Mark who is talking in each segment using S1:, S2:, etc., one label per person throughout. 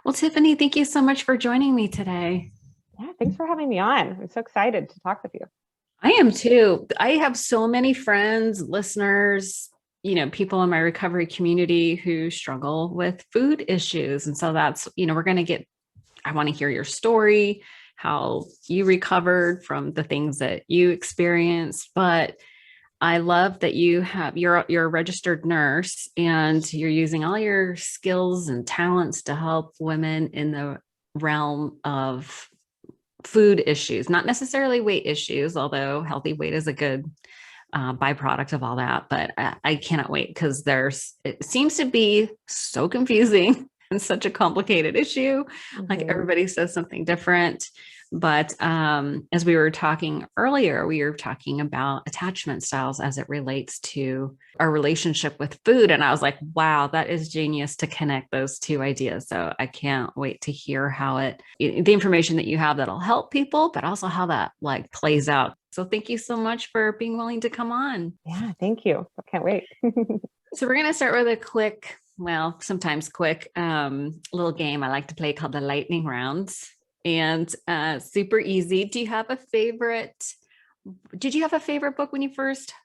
S1: Well, Tiffany, thank you so much for joining me today.
S2: Yeah, thanks for having me on. I'm so excited to talk with you.
S1: I am too. I have so many friends, listeners, people in my recovery community who struggle with food issues. And so we're going to I want to hear your story, how you recovered from the things that you experienced. But I love that you're a registered nurse and you're using all your skills and talents to help women in the realm of food issues, not necessarily weight issues, although healthy weight is a good byproduct of all that. But I cannot wait because it seems to be so confusing and such a complicated issue. Like
S2: Mhm.
S1: everybody says something different. But as we were talking earlier, we were talking about attachment styles as it relates to our relationship with food. And I was like, wow, that is genius to connect those two ideas. So I can't wait to hear the information that you have that'll help people, but also how that like plays out. So thank you so much for being willing to come on.
S2: Yeah, thank you. I can't wait.
S1: So we're going to start with a quick, well, sometimes quick little game I like to play called the lightning rounds. And super easy. Did you have a favorite book when you first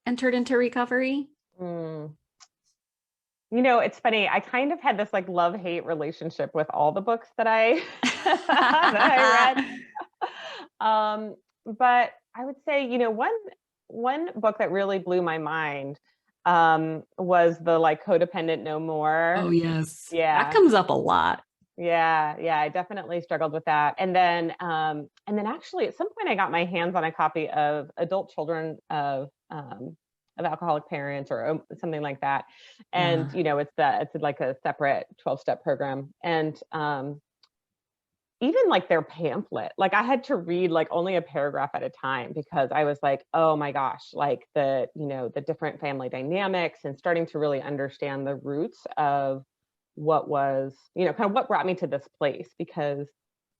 S1: entered into recovery?
S2: Mm. It's funny. I kind of had this like love-hate relationship with all the books that I that I read. But I would say, one book that really blew my mind was the like Codependent No
S1: Oh,
S2: More.
S1: yes. That
S2: Yeah.
S1: comes up a lot.
S2: Yeah, I definitely struggled with that. And then actually at some point I got my hands on a copy of Adult Children of Alcoholic Parents or something like that. And
S1: Yeah.
S2: it's like a separate 12-step program. And even like their pamphlet, like I had to read like only a paragraph at a time because I was like, oh my gosh, like the different family dynamics and starting to really understand the roots of what was, kind of what brought me to this place. Because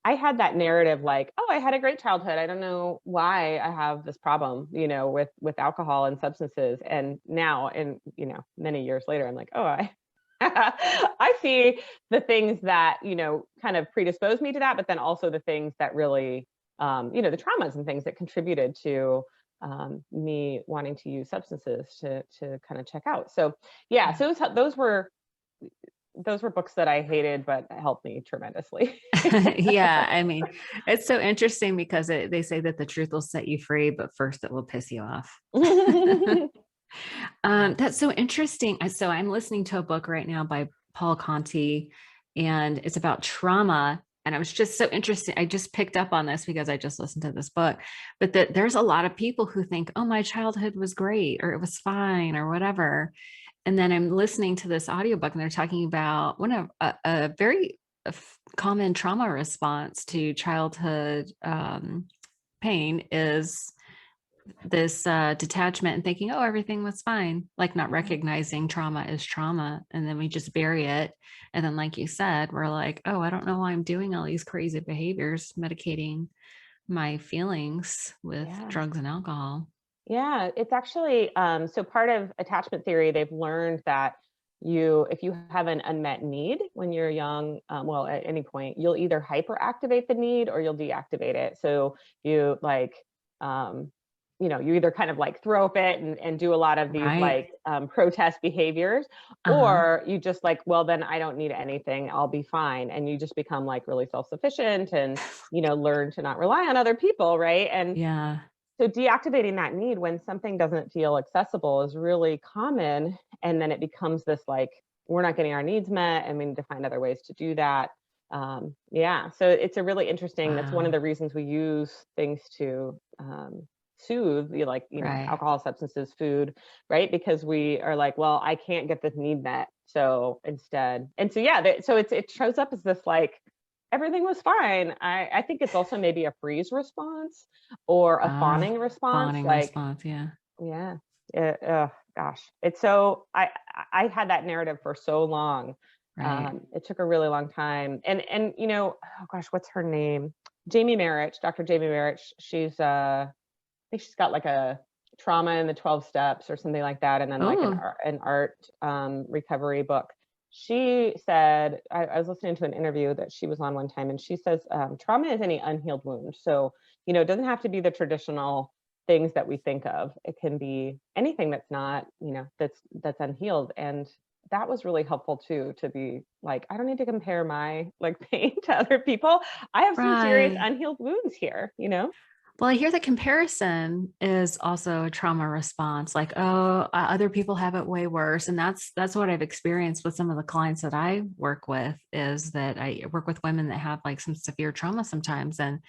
S2: I had that narrative like, oh, I had a great childhood. I don't know why I have this problem, with alcohol and substances. And now, and many years later, I'm like, oh, I I see the things that, kind of predisposed me to that, but then also the things that really, the traumas and things that contributed to me wanting to use substances to kind of check out. So yeah, so those were books that I hated, but helped me tremendously.
S1: Yeah. I mean, it's so interesting because they say that the truth will set you free, but first it will piss you off.
S2: Yeah.
S1: That's so interesting. So I'm listening to a book right now by Paul Conti, and it's about trauma. And I was just so interested. I just picked up on this because I just listened to this book, but that there's a lot of people who think, oh, my childhood was great or it was fine or whatever. And then I'm listening to this audiobook and they're talking about one of a very common trauma response to childhood pain is this detachment and thinking, oh, everything was fine, like not
S2: Yeah.
S1: recognizing trauma is trauma. And then we just bury it. And then, like you said, we're like, oh, I don't know why I'm doing all these crazy behaviors, medicating my feelings with
S2: Yeah.
S1: drugs and alcohol.
S2: Yeah, it's actually so part of attachment theory, they've learned that if you have an unmet need when you're young, well, at any point, you'll either hyperactivate the need or you'll deactivate it. So you like, um, you either kind of like throw a fit and do a lot of these
S1: Right.
S2: like protest behaviors,
S1: Uh-huh.
S2: or you just like, well, then I don't need anything, I'll be fine. And you just become like really self-sufficient and, learn to not rely on other people, right? And
S1: Yeah.
S2: so deactivating that need when something doesn't feel accessible is really common. And then it becomes this like, we're not getting our needs met and we need to find other ways to do that. Yeah. So it's a really interesting, that's one of
S1: Wow.
S2: the reasons we use things to soothe,
S1: Right.
S2: alcohol, substances, food, right? Because we are like, well, I can't get this need met. So instead, and so, yeah, so it shows up as this like, everything was fine. I think it's also maybe a freeze response or a
S1: Ah,
S2: fawning response.
S1: bonding
S2: Like,
S1: response. Yeah.
S2: yeah, gosh, it's so I had that narrative for so long.
S1: Right.
S2: It took a really long time, and oh gosh, what's her name? Jamie Marich, Dr. Jamie Marich. She's I think she's got like a trauma in the 12 steps or something like that, and then like
S1: Oh,
S2: an art recovery book. she said, I was listening to an interview that she was on one time, and she says, trauma is any unhealed wound. So, it doesn't have to be the traditional things that we think of. It can be anything that's not, that's unhealed. And that was really helpful too, to be like, I don't need to compare my like pain to other people. I have some serious
S1: Right.
S2: unhealed wounds here.
S1: Well, I hear the comparison is also a trauma response, like, oh, other people have it way worse. And that's what I've experienced with some of the clients that I work with, is that I work with women that have like some severe trauma sometimes. And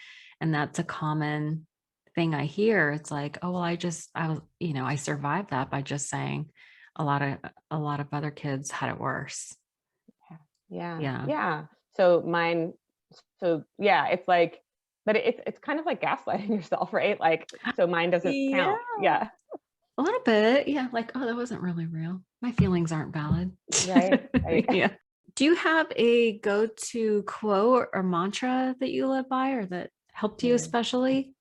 S1: that's a common thing I hear. It's like, oh, well, I survived that by just saying a lot of other kids had it worse.
S2: Yeah.
S1: Yeah.
S2: Yeah. So mine, so yeah, it's like, but it's kind of like gaslighting yourself, right? Like, so mine doesn't
S1: Yeah.
S2: count. Yeah.
S1: A little bit. Yeah. Like, oh, that wasn't really real. My feelings aren't valid.
S2: Right. Right.
S1: Yeah. Do you have a go-to quote or mantra that you live by or that helped you
S2: Mm.
S1: especially?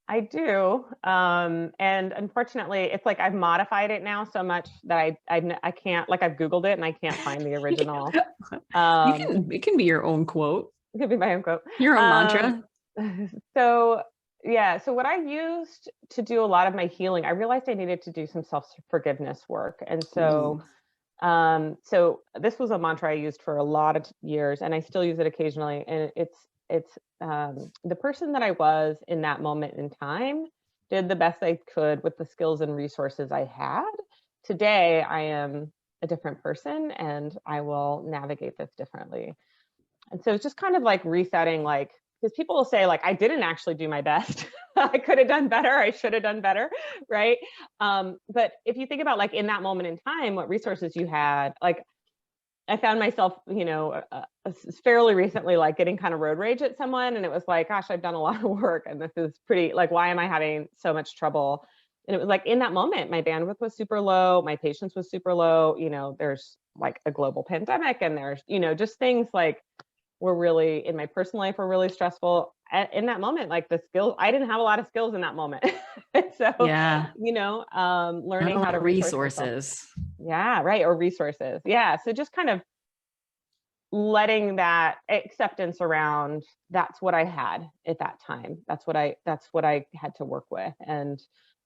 S2: I do. And unfortunately, it's like I've modified it now so much that I can't, like, I've Googled it and I can't find the original.
S1: It can be your own quote,
S2: It could be my own quote.
S1: your own
S2: Um,
S1: mantra.
S2: so yeah, so what I used to do a lot of my healing, I realized I needed to do some self-forgiveness work. And so
S1: Ooh.
S2: so this was a mantra I used for a lot of years, and I still use it occasionally. And it's the person that I was in that moment in time did the best I could with the skills and resources I had. Today, I am a different person, and I will navigate this differently. And so it's just kind of like resetting, like, because people will say, like, I didn't actually do my best. I could have done better. I should have done better. Right. But if you think about, like, in that moment in time, what resources you had, like, I found myself, fairly recently, like, getting kind of road rage at someone. And it was like, gosh, I've done a lot of work, and this is pretty, like, why am I having so much trouble? And it was like, in that moment, my bandwidth was super low. My patience was super low. There's like a global pandemic, and there's, just things like, were really, in my personal life, were really stressful. In that moment, like, the skills, I didn't have a lot of skills in that moment. So,
S1: Yeah. Not a
S2: learning how
S1: lot
S2: to
S1: of
S2: resource myself.
S1: resources.
S2: Yeah, right. Or resources. Yeah. So just kind of letting that acceptance around, that's what I had at that time. That's what I had to work with. And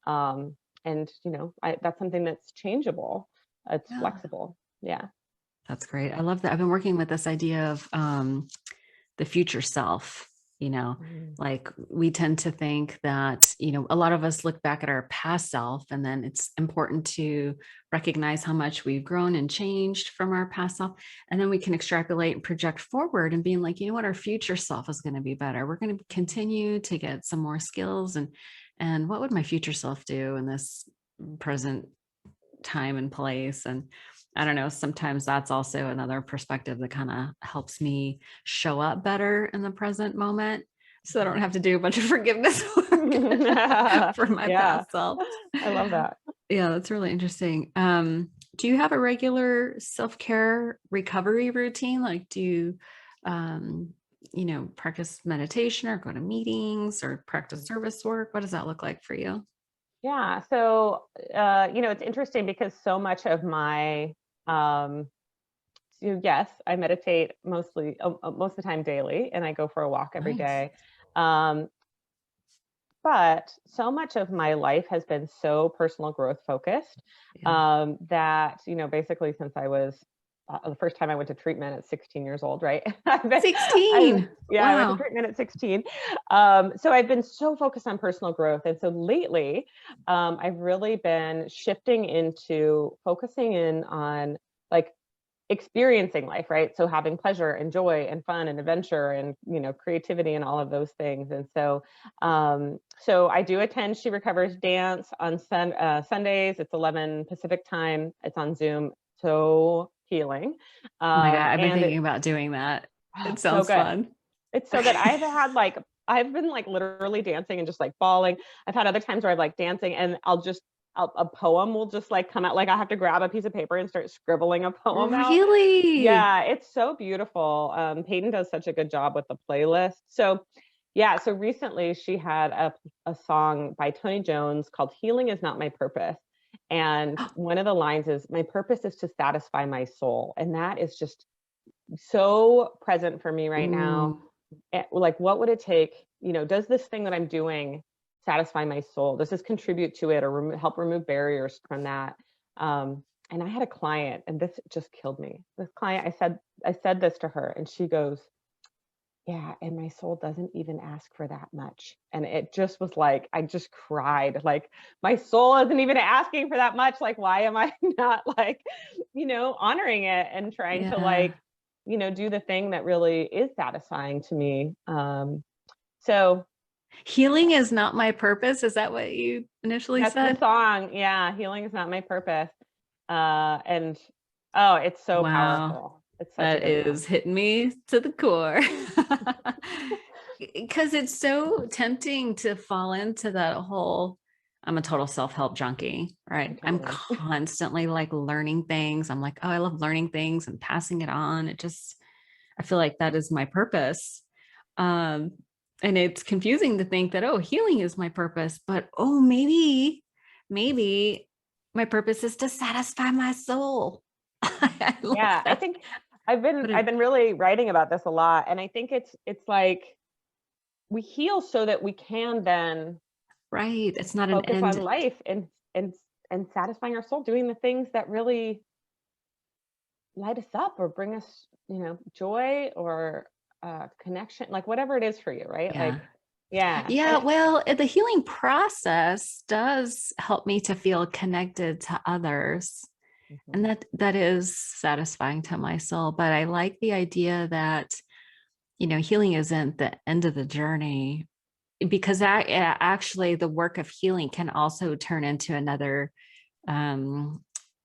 S2: that's something that's changeable. It's
S1: Yeah.
S2: flexible. Yeah.
S1: That's great. I love that. I've been working with this idea of the future self.
S2: Mhm.
S1: Like we tend to think that, a lot of us look back at our past self, and then it's important to recognize how much we've grown and changed from our past self. And then we can extrapolate and project forward and being like, you know what, our future self is going to be better. We're going to continue to get some more skills. And what would my future self do in this present time and place? And I don't know, sometimes that's also another perspective that kind of helps me show up better in the present moment, so I don't have to do a bunch of forgiveness work for my
S2: Yeah,
S1: past self.
S2: I love that.
S1: Yeah, that's really interesting. Do you have a regular self-care recovery routine? Like, do you practice meditation or go to meetings or practice service work? What does that look like for you?
S2: Yeah. So, it's interesting because so much of my, yes, I meditate mostly, most of the time daily, and I go for a walk every
S1: Nice.
S2: day. Um, but so much of my life has been so personal growth focused,
S1: Yeah.
S2: that, basically since I was, the first time I went to treatment at 16 years old, right? Yeah, I went to
S1: Wow.
S2: treatment at 16. So I've been so focused on personal growth. And so lately, I've really been shifting into focusing in on, like, experiencing life, right? So having pleasure and joy and fun and adventure and, creativity and all of those things. And so I do attend She Recovers Dance on Sundays. It's 11 Pacific time. It's on Zoom. So healing.
S1: Oh my God, I've been
S2: And
S1: thinking about doing that. It
S2: so
S1: sounds
S2: good.
S1: fun.
S2: It's so good. I've been like literally dancing and just like bawling. I've had other times where I've like dancing and a poem will just like come out. Like I have to grab a piece of paper and start scribbling a poem out.
S1: Really?
S2: Yeah, it's so beautiful. Peyton does such a good job with the playlist. So yeah, so recently she had a song by Tony Jones called Healing Is Not My Purpose. And one of the lines is, my purpose is to satisfy my soul. And that is just so present for me right now.
S1: Ooh,
S2: Like, what would it take? Does this thing that I'm doing satisfy my soul? Does this contribute to it, or help remove barriers from that? And I had a client, and this just killed me. This client, I said this to her, and she goes, yeah, and my soul doesn't even ask for that much. And it just was like, I just cried. Like, my soul isn't even asking for that much. Like, why am I not like, honoring it and trying to
S1: yeah.
S2: like, do the thing that really is satisfying to me. So
S1: Healing is not my purpose. Is that what you initially
S2: that's the
S1: said?
S2: song. Yeah. Healing is not my purpose. And oh, it's so
S1: Wow.
S2: powerful. It's such a
S1: That
S2: good
S1: is
S2: song.
S1: hitting me to the core. Because it's so tempting to fall into that whole, I'm a total self-help junkie, right? I'm
S2: Totally.
S1: constantly like learning things. I'm like, oh, I love learning things and passing it on. I feel like that is my purpose. Um, and it's confusing to think that, oh, healing is my purpose, but oh, maybe my purpose is to satisfy my soul. I love
S2: Yeah, I
S1: that.
S2: think I've been
S1: But
S2: I've been really writing about this a lot, and I think it's like we heal so that we can then
S1: right. It's not an
S2: focus on
S1: end.
S2: life and and satisfying our soul, doing the things that really light us up or bring us, joy or connection, like whatever it is for you, right?
S1: Yeah.
S2: Like, yeah,
S1: Yeah.
S2: and
S1: Well, the healing process does help me to feel connected to others. And
S2: mhm.
S1: that is satisfying to my soul. But I like the idea that, healing isn't the end of the journey, because actually the work of healing can also turn into another, um,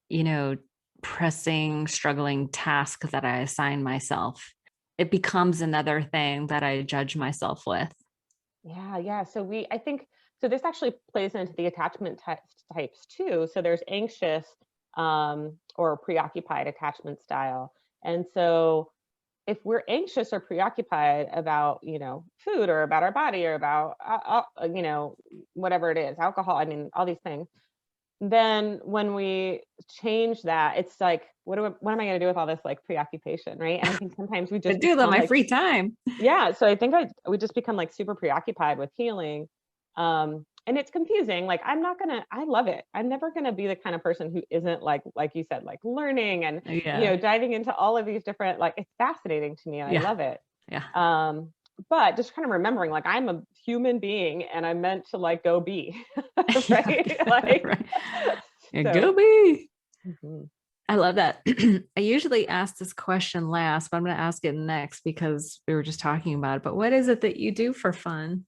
S1: you know, pressing, struggling task that I assign myself. It becomes another thing that I judge myself with.
S2: Yeah, yeah. I think, so this actually plays into the attachment types too. So there's anxious or preoccupied attachment style. And so if we're anxious or preoccupied about, food or about our body or about, whatever it is, alcohol, I mean, all these things, then when we change that, it's like, what am I going to do with all this like preoccupation? Right. And I think sometimes we
S1: I
S2: just
S1: do that in
S2: become
S1: my
S2: like,
S1: free time.
S2: yeah, so I think we just become like super preoccupied with healing. And it's confusing. Like, I love it. I'm never gonna be the kind of person who isn't like you said, like learning and
S1: Yeah.
S2: diving into all of these different, like, it's fascinating to me and I
S1: Yeah.
S2: love it.
S1: Yeah.
S2: Um, but just kind of remembering, like, I'm a human being and I'm meant to like go be,
S1: Yeah.
S2: right? Like,
S1: Right. Yeah. Go
S2: so
S1: be.
S2: mhm.
S1: I love that. I usually ask this question last, but I'm going to ask it next because we were just talking about it. But what is it that you do for fun?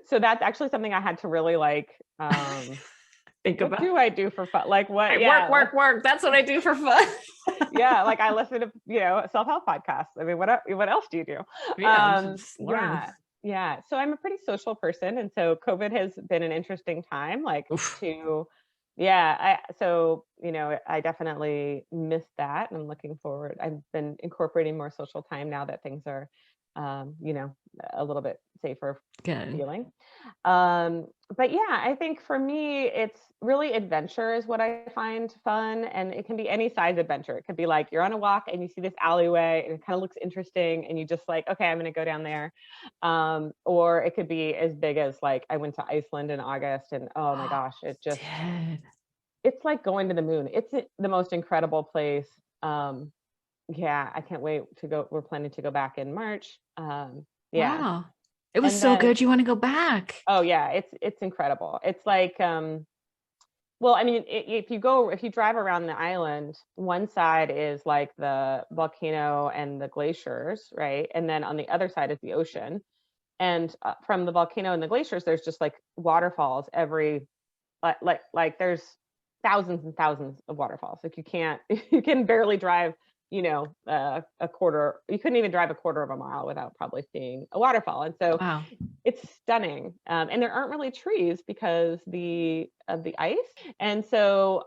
S2: So that's actually something I had to really like,
S1: Think
S2: what
S1: about.
S2: do I do for fun? Like,
S1: I
S2: what,
S1: work,
S2: yeah, like,
S1: work, work. That's what I do for fun.
S2: yeah, like I listen to, self-help podcasts. I mean, what else do you do?
S1: Yeah, just learn.
S2: Yeah, yeah. So I'm a pretty social person, and so COVID has been an interesting time, like,
S1: Oof.
S2: to, yeah. I definitely missed that, and I'm looking forward. I've been incorporating more social time now that things are, um, you know, a little bit safer
S1: Good.
S2: feeling. But yeah, I think for me, it's really adventure is what I find fun. And it can be any size adventure. It could be like you're on a walk and you see this alleyway and it kind of looks interesting and you just like, okay, I'm going to go down there. Or it could be as big as like I went to Iceland in August and oh my gosh,
S1: Did.
S2: it's like going to the moon. The most incredible place. Um, yeah, I can't wait to go. We're planning to go back in March. Yeah.
S1: Wow. It was
S2: And
S1: so
S2: then,
S1: good. You want to go back.
S2: oh yeah, it's incredible. It's like, well, I mean, if you drive around the island, one side is like the volcano and the glaciers, right? And then on the other side is the ocean. And from the volcano and the glaciers, there's just like waterfalls every, there's thousands and thousands of waterfalls. Like, you can't, you can barely drive, a quarter. You couldn't even drive a quarter of a mile without probably seeing a waterfall. And so
S1: Wow.
S2: it's stunning. And there aren't really trees because of the ice. And so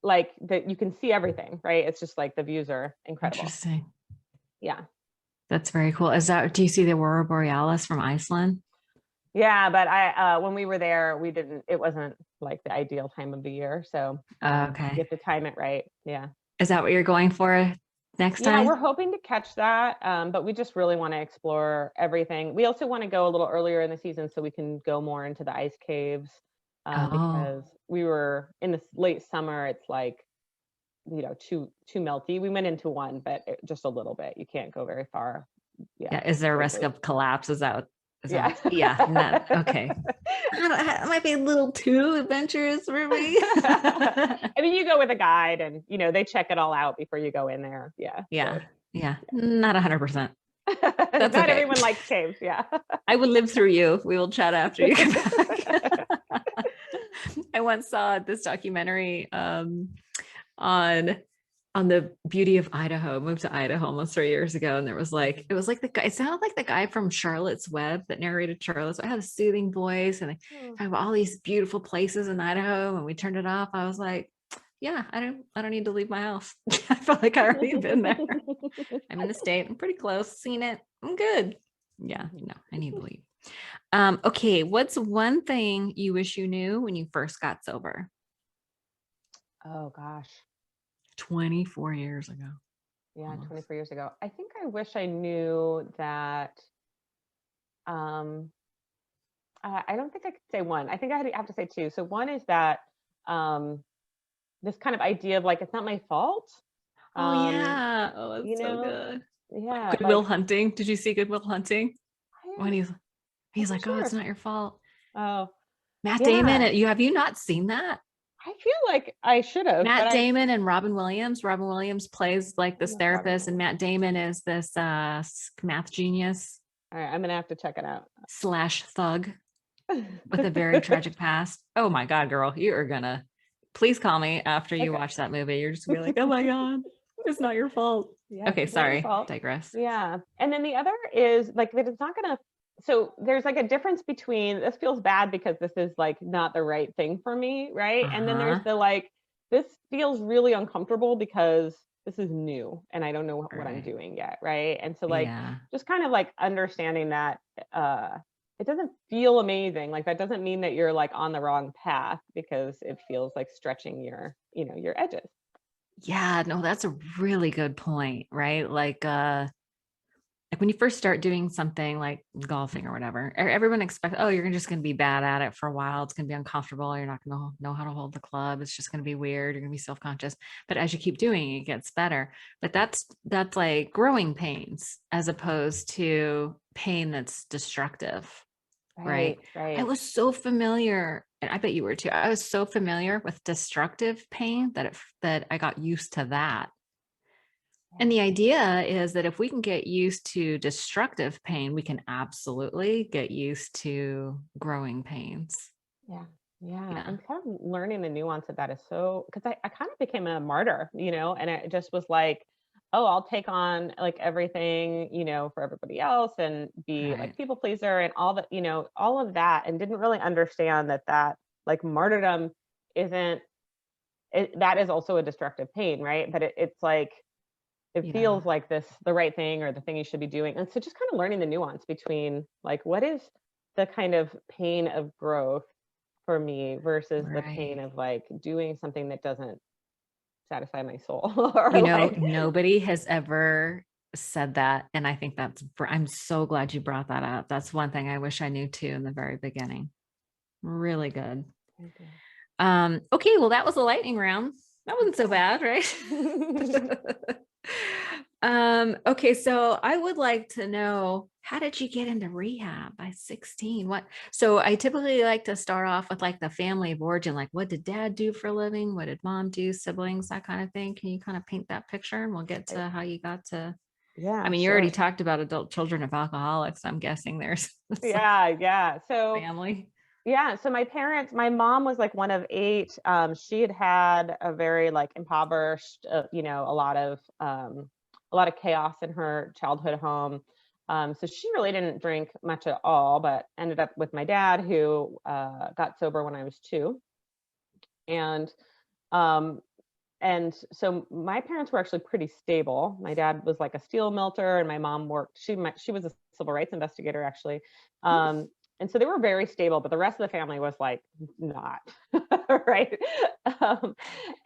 S2: like that you can see everything, right? It's just like the views are incredible.
S1: Interesting.
S2: Yeah.
S1: That's very cool. Do you see the Aurora Borealis from Iceland?
S2: Yeah, but I when we were there, it wasn't like the ideal time of the year. So you
S1: Okay.
S2: have to time it right. Yeah.
S1: Is that what you're going for next
S2: Yeah, we're
S1: time?
S2: hoping to catch that. But we just really want to explore everything. We also want to go a little earlier in the season so we can go more into the ice caves.
S1: Oh,
S2: Because we were in the late summer, it's like, too melty. We went into one, but just a little bit. You can't go very far. Yeah,
S1: yeah. Is there a risk
S2: safely.
S1: of collapse? Is that,
S2: Yeah.
S1: yeah, not okay. It might be a little too adventurous for me.
S2: I mean, you go with a guide and, they check it all out before you go in there. Yeah.
S1: Yeah,
S2: So
S1: yeah, not 100%. That's
S2: not
S1: okay.
S2: everyone likes caves. Yeah.
S1: I would live through you. We will chat after you come back. I once saw this documentary on the beauty of Idaho. Moved to Idaho almost 3 years ago, and it was like the guy. It sounded like the guy from Charlotte's Web that narrated Charlotte's. I had a soothing voice, and
S2: Hmm.
S1: I have all these beautiful places in Idaho. And we turned it off. I was like, yeah, I don't need to leave my house. I felt like I already been there. I'm in the state. I'm pretty close. Seen it. I'm good. Yeah, no, I need to leave. Okay, what's one thing you wish you knew when you first got sober?
S2: Oh gosh.
S1: 24 years ago.
S2: Yeah,
S1: Almost.
S2: 24 years ago. I think I wish I knew that. Um, I don't think I could say one. I think I have to say two. So one is that um, this kind of idea of like it's not my fault.
S1: Oh
S2: Um,
S1: yeah. Oh,
S2: you
S1: it's so
S2: know,
S1: good.
S2: yeah,
S1: Goodwill
S2: like
S1: Hunting. Did you see Goodwill Hunting? When
S2: I'm
S1: he's
S2: not
S1: like, oh, it's
S2: sure.
S1: not your fault.
S2: Oh,
S1: Matt
S2: yeah.
S1: Damon. You have you not seen that?
S2: I feel like I should have, but
S1: Matt
S2: I
S1: Damon and Robin Williams. Robin Williams plays like
S2: don't
S1: this
S2: know if Robin
S1: therapist, and
S2: Williams.
S1: Matt Damon is this math genius
S2: All right, I'm gonna have to check it out.
S1: slash thug with a very tragic past. Oh my God, girl, you are gonna please call me after you
S2: Okay.
S1: watch that movie. You're just gonna be like, oh my God, it's not your fault.
S2: Yes,
S1: Okay,
S2: it's not your
S1: sorry,
S2: fault.
S1: digress.
S2: Yeah. And then the other is like that it's not gonna, so there's like a difference between this feels bad because this is like not the right thing for me, right? And then there's
S1: Uh-huh.
S2: the like, this feels really uncomfortable because this is new and I don't know what I'm
S1: Right.
S2: doing yet, right? And so like
S1: Yeah.
S2: just kind of like understanding that it doesn't feel amazing. Like that doesn't mean that you're like on the wrong path because it feels like stretching your edges.
S1: Yeah, no, that's a really good point, right? Like when you first start doing something like golfing or whatever, everyone expects, oh, you're just going to be bad at it for a while. It's going to be uncomfortable. You're not going to know how to hold the club. It's just going to be weird. You're going to be self-conscious. But as you keep doing it, it gets better. But that's like growing pains as opposed to pain that's destructive, right?
S2: Right,
S1: I
S2: right.
S1: was so familiar, and I bet you were too. I was so familiar with destructive pain that I got used to that. And
S2: Yeah.
S1: the idea is that if we can get used to destructive pain, we can absolutely get used to growing pains.
S2: Yeah. Yeah.
S1: Yeah.
S2: And kind of learning the nuance of that is so, because I kind of became a martyr, and it just was like, oh, I'll take on like everything, for everybody else and be like
S1: Right.
S2: people pleaser and all that, all of that. And didn't really understand that like martyrdom isn't, that is also a destructive pain, right? But it's like, it
S1: Yeah.
S2: feels like the right thing or the thing you should be doing. And so just kind of learning the nuance between like, what is the kind of pain of growth for me versus the pain
S1: Right.
S2: of like doing something that doesn't satisfy my soul or like
S1: Nobody has ever said that. And I think I'm so glad you brought that up. That's one thing I wish I knew too in the very beginning. Really good. Okay. Well, that was a lightning round. That wasn't so bad, right? Okay, so I would like to know, how did you get into rehab by 16? So I typically like to start off with like the family of origin, like what did dad do for a living? What did mom do? Siblings, that kind of thing. Can you kind of paint that picture and we'll get to how you got to, I
S2: Yeah,
S1: mean, you already
S2: sure.
S1: talked about adult children of alcoholics. I'm guessing there's some
S2: Yeah. So
S1: family.
S2: yeah, so my mom was like one of eight. She had a very like impoverished, a lot of chaos in her childhood home. So she really didn't drink much at all, but ended up with my dad, who got sober when I was two. And um, and so my parents were actually pretty stable. My dad was like a steel melter, and my mom worked. She was a civil rights investigator actually. And so they were very stable, but the rest of the family was like not, right? Um,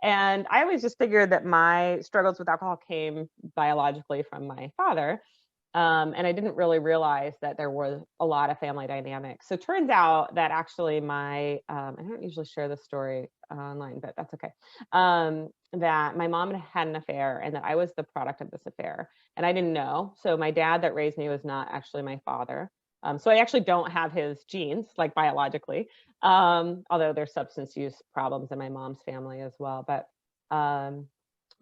S2: and I always just figured that my struggles with alcohol came biologically from my father. And I didn't really realize that there was a lot of family dynamics. So it turns out that actually I don't usually share this story online, but that's okay. That my mom had an affair and that I was the product of this affair. And I didn't know. So my dad that raised me was not actually my father. So I actually don't have his genes, like biologically, although there's substance use problems in my mom's family as well. But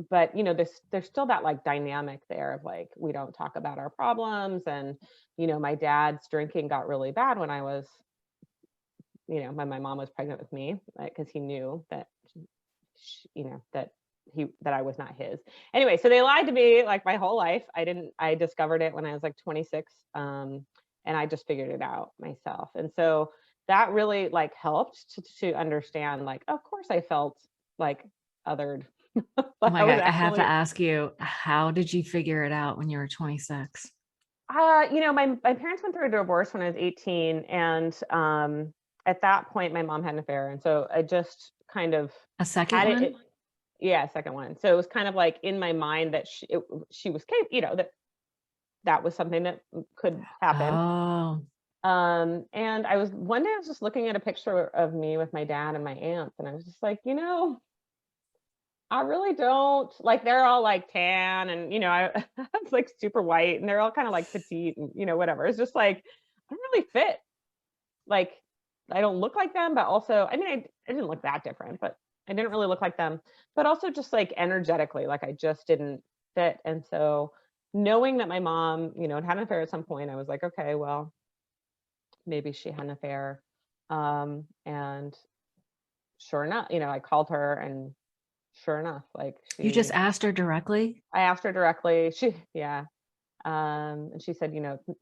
S2: there's still that like dynamic there of like, we don't talk about our problems. And my dad's drinking got really bad when I was, when my mom was pregnant with me, because he knew that that I was not his. Anyway, so they lied to me like my whole life. I discovered it when I was like 26, and I just figured it out myself. And so that really like helped to understand, like, of course I felt like othered.
S1: Oh my God, I have to ask you, how did you figure it out when you were 26?
S2: My parents went through a divorce when I was 18, and at that point my mom had an affair, and so I just kind of
S1: A second
S2: had
S1: one?
S2: Yeah, second one. So it was kind of like in my mind that she was capable, that was something that could happen.
S1: Oh,
S2: And one day I was just looking at a picture of me with my dad and my aunts, and I was just like, I really don't like, they're all like tan and, I was like super white and they're all kind of like petite and, whatever. It's just like, I don't really fit. Like, I don't look like them, but also, I mean, I didn't look that different, but I didn't really look like them, but also just like energetically, like I just didn't fit. And so knowing that my mom, had an affair at some point, I was like, okay, well, maybe she had an affair. And sure enough, I called her, and sure enough, like
S1: you just asked her directly?
S2: I asked her directly. Yeah. And she said,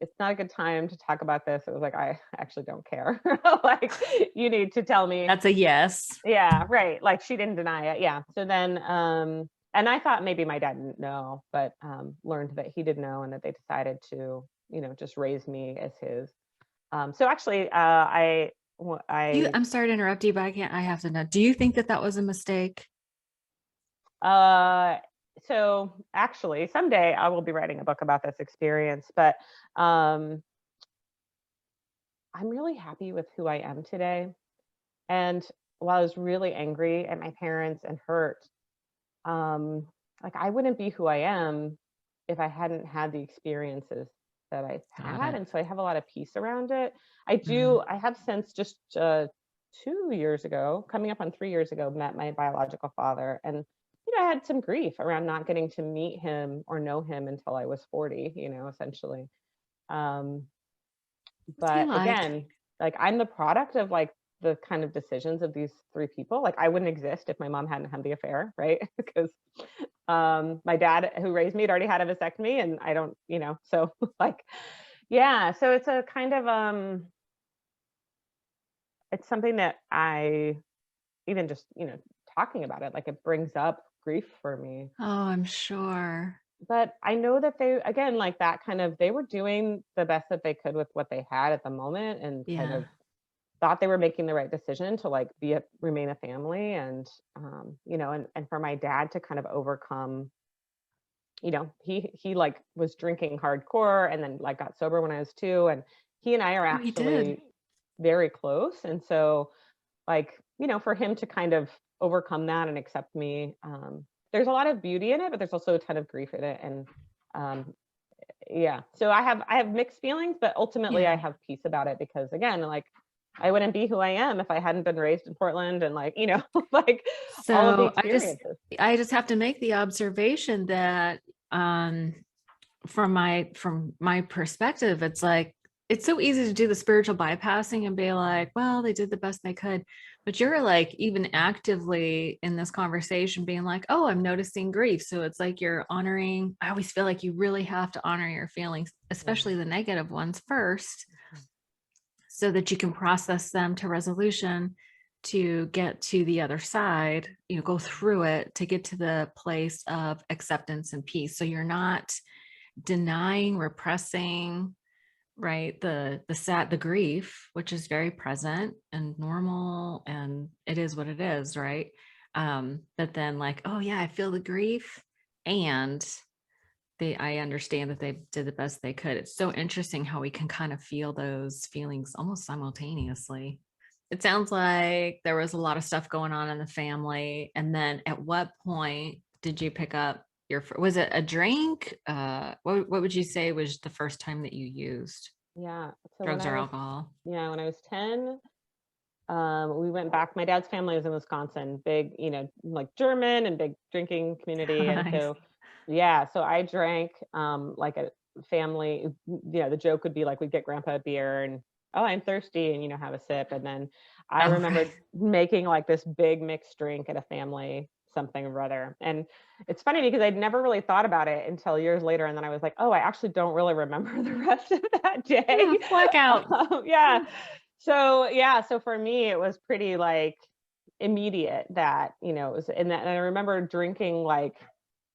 S2: it's not a good time to talk about this. It was like, I actually don't care. Like, you need to tell me.
S1: That's a yes.
S2: Yeah, right. Like, she didn't deny it. Yeah. So then, and I thought maybe my dad didn't know, but learned that he did know, and that they decided to, just raise me as his. So actually,
S1: I'm sorry to interrupt you, but I have to know. Do you think that was a mistake?
S2: So actually someday I will be writing a book about this experience, but I'm really happy with who I am today. And while I was really angry at my parents and hurt, like, I wouldn't be who I am if I hadn't had the experiences that I've had. And so I have a lot of peace around it. I have since just 2 years ago, coming up on 3 years ago, met my biological father. And I had some grief around not getting to meet him or know him until I was 40, essentially. But again, like, I'm the product of like the kind of decisions of these three people. Like, I wouldn't exist if my mom hadn't had the affair, right? Because my dad who raised me had already had a vasectomy, and I don't, so like, yeah. So it's a kind of it's something that I even just, talking about it, like, it brings up grief for me.
S1: Oh, I'm sure.
S2: But I know that they, again, like, that kind of, they were doing the best that they could with what they had at the moment, and kind
S1: Yeah.
S2: of thought they were making the right decision to like remain a family. And and for my dad to kind of overcome, he like was drinking hardcore, and then like got sober when I was 2, and he and I are
S1: Oh, he did.
S2: actually very close. And so, like, for him to kind of overcome that and accept me, there's a lot of beauty in it, but there's also a ton of grief in it. And yeah, so I have mixed feelings, but ultimately I have peace about it, because again, like, I wouldn't be who I am if I hadn't been raised in Portland, and like, like, all of the experiences.
S1: I just have to make the observation that from my perspective, it's like, it's so easy to do the spiritual bypassing and be like, well, they did the best they could. But you're like, even actively in this conversation being like, oh, I'm noticing grief. So it's like you're honoring. I always feel like you really have to honor your feelings, especially the negative ones first, so that you can process them to resolution, to get to the other side, go through it to get to the place of acceptance and peace. So you're not denying, repressing, right? The grief, which is very present and normal, and it is what it is, right? But then like, oh yeah, I feel the grief, and I understand that they did the best they could. It's so interesting how we can kind of feel those feelings almost simultaneously. It sounds like there was a lot of stuff going on in the family. And then at what point did you pick up was it a drink? What would you say was the first time that you used
S2: Yeah. So
S1: drugs or alcohol?
S2: when I was 10, we went back. My dad's family was in Wisconsin, big, like German and big drinking community. And
S1: Nice.
S2: so, yeah, so I drank, like a family, the joke would be like, we'd get grandpa a beer and, oh, I'm thirsty, and, have a sip. And then I
S1: Oh,
S2: remember
S1: right.
S2: making like this big mixed drink at a family something or other. And it's funny because I'd never really thought about it until years later. And then I was like, oh, I actually don't really remember the rest of that day.
S1: Blackout.
S2: Yeah. So yeah, so for me, it was pretty like immediate that, it was in that. And I remember drinking like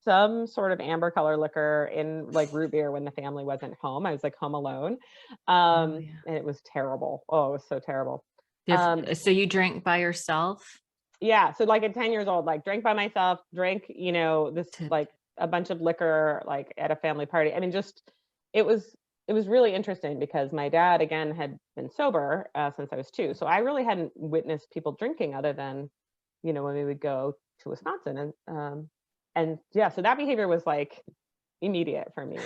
S2: some sort of amber color liquor in like root beer when the family wasn't home. I was like home alone.
S1: Oh yeah.
S2: And it was terrible. Oh, it was so terrible. Um,
S1: So you drank by yourself?
S2: yeah. So like at 10 years old, like drank by myself, drank, this
S1: To
S2: like a bunch of liquor, like at a family party. I mean, just, it was, it was really interesting because my dad, again, had been sober since I was 2. So I really hadn't witnessed people drinking other than, when we would go to Wisconsin. And yeah, so that behavior was like immediate for me.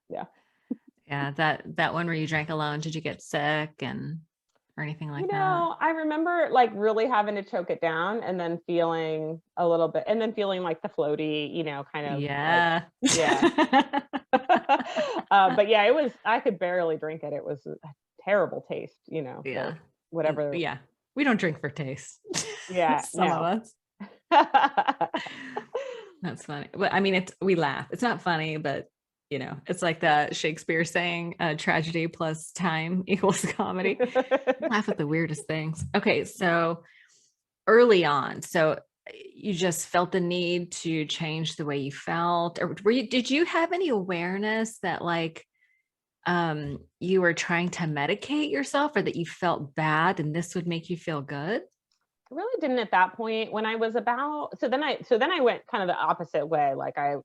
S2: Yeah.
S1: Yeah, that one where you drank alone, did you get sick and or anything like that?
S2: I remember like really having to choke it down and then feeling a little bit, and then feeling like the floaty, kind of like,
S1: Yeah.
S2: yeah. But yeah, I could barely drink it. It was a terrible taste,
S1: Yeah.
S2: but whatever.
S1: Yeah. We don't drink for taste.
S2: Yeah,
S1: Some of
S2: no.
S1: us. That's funny. But I mean, we laugh. It's not funny, but it's like the Shakespeare saying, tragedy plus time equals comedy. Laugh at the weirdest things. Okay, so early on, so you just felt the need to change the way you felt, or did you have any awareness that like you were trying to medicate yourself, or that you felt bad and this would make you feel good?
S2: Really didn't at that point. When I was about, so then I went kind of the opposite way. Like I,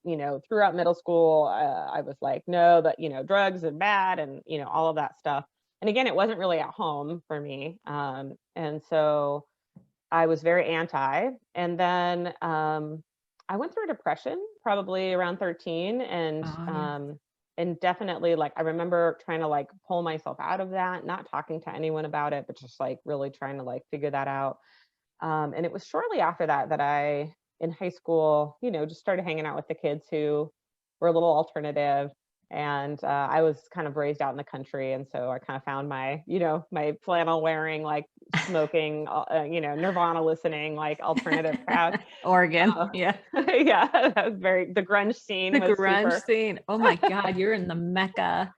S2: throughout middle school, I was like, no, that, drugs are bad, and, all of that stuff. And again, it wasn't really at home for me. And so I was very anti. And then I went through a depression probably around 13,
S1: Oh yeah.
S2: and definitely like I remember trying to like pull myself out of that, not talking to anyone about it, but just like really trying to like figure that out. And it was shortly after that that I, in high school, just started hanging out with the kids who were a little alternative. And I was kind of raised out in the country. And so I kind of found my, my flannel wearing, like smoking, Nirvana listening, like alternative crowd.
S1: Oregon. Yeah.
S2: Yeah, that was the grunge scene
S1: The
S2: was
S1: grunge
S2: super.
S1: scene. Oh my God, you're in the mecca.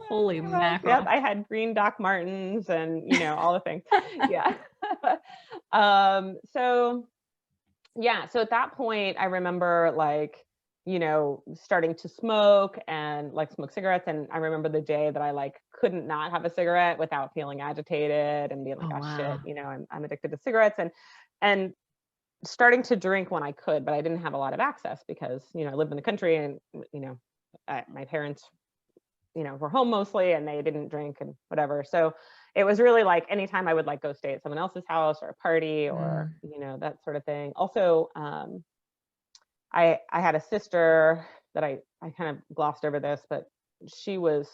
S1: Holy
S2: Yep,
S1: mackerel.
S2: I had green Doc Martens and, all the things. Yeah. So yeah, so at that point, I remember like, starting to smoke and like smoke cigarettes. And I remember the day that I like couldn't not have a cigarette without feeling agitated and being like,
S1: Oh
S2: oh shit,
S1: wow.
S2: I'm addicted to cigarettes. And starting to drink when I could, but I didn't have a lot of access because, I lived in the country, and, my parents, were home mostly, and they didn't drink and whatever. So it was really like anytime I would like go stay at someone else's house or a party or,
S1: Mm.
S2: that sort of thing. Also, I had a sister that I kind of glossed over this, but she was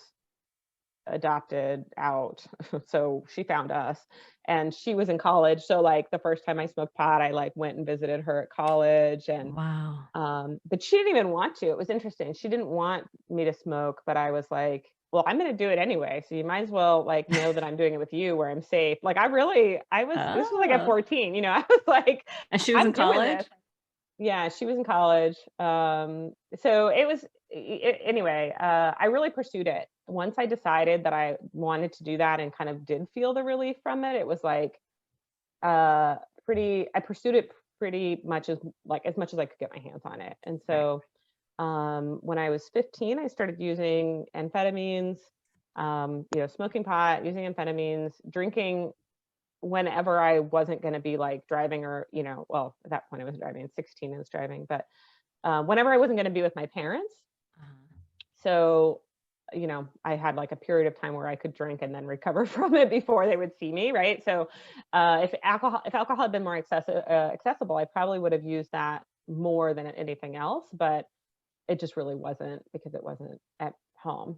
S2: adopted out. So she found us, and she was in college. So like the first time I smoked pot, I like went and visited her at college. And
S1: Wow.
S2: but she didn't even want to. It was interesting. She didn't want me to smoke, but I was like, well, I'm going to do it anyway. So you might as well like know that I'm doing it with you where I'm safe. Like this was like at
S1: Oh.
S2: 14, I was like,
S1: And she was in
S2: I'm doing this.
S1: college?
S2: Yeah, she was in college. So it was, anyway, I really pursued it. Once I decided that I wanted to do that and kind of did feel the relief from it, it was like, uh, I pursued it pretty much as much as I could get my hands on it. And
S1: Right.
S2: so, when I was 15, I started using amphetamines. Smoking pot, using amphetamines, drinking whenever I wasn't going to be like driving or, well, at that point I was driving. At 16 I was driving, but whenever I wasn't going to be with my parents. So, I had like a period of time where I could drink and then recover from it before they would see me. Right. So if alcohol had been more accessible, I probably would have used that more than anything else, but it just really wasn't, because it wasn't at home,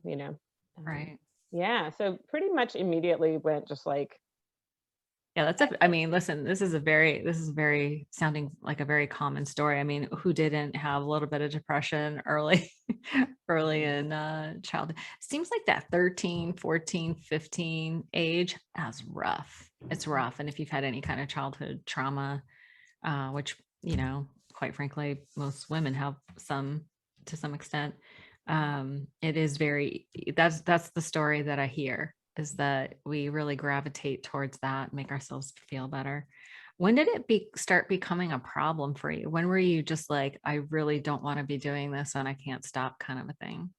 S1: Right.
S2: Yeah. So pretty much immediately went just like,
S1: Yeah, listen, this is very sounding like a very common story. I mean, who didn't have a little bit of depression early, early in childhood? Seems like that 13, 14, 15 age is rough. It's rough. And if you've had any kind of childhood trauma, which, quite frankly, most women have to some extent, it is that's the story that I hear, is that we really gravitate towards that, make ourselves feel better. When did it start becoming a problem for you? When were you just like, I really don't want to be doing this and I can't stop, kind of a thing?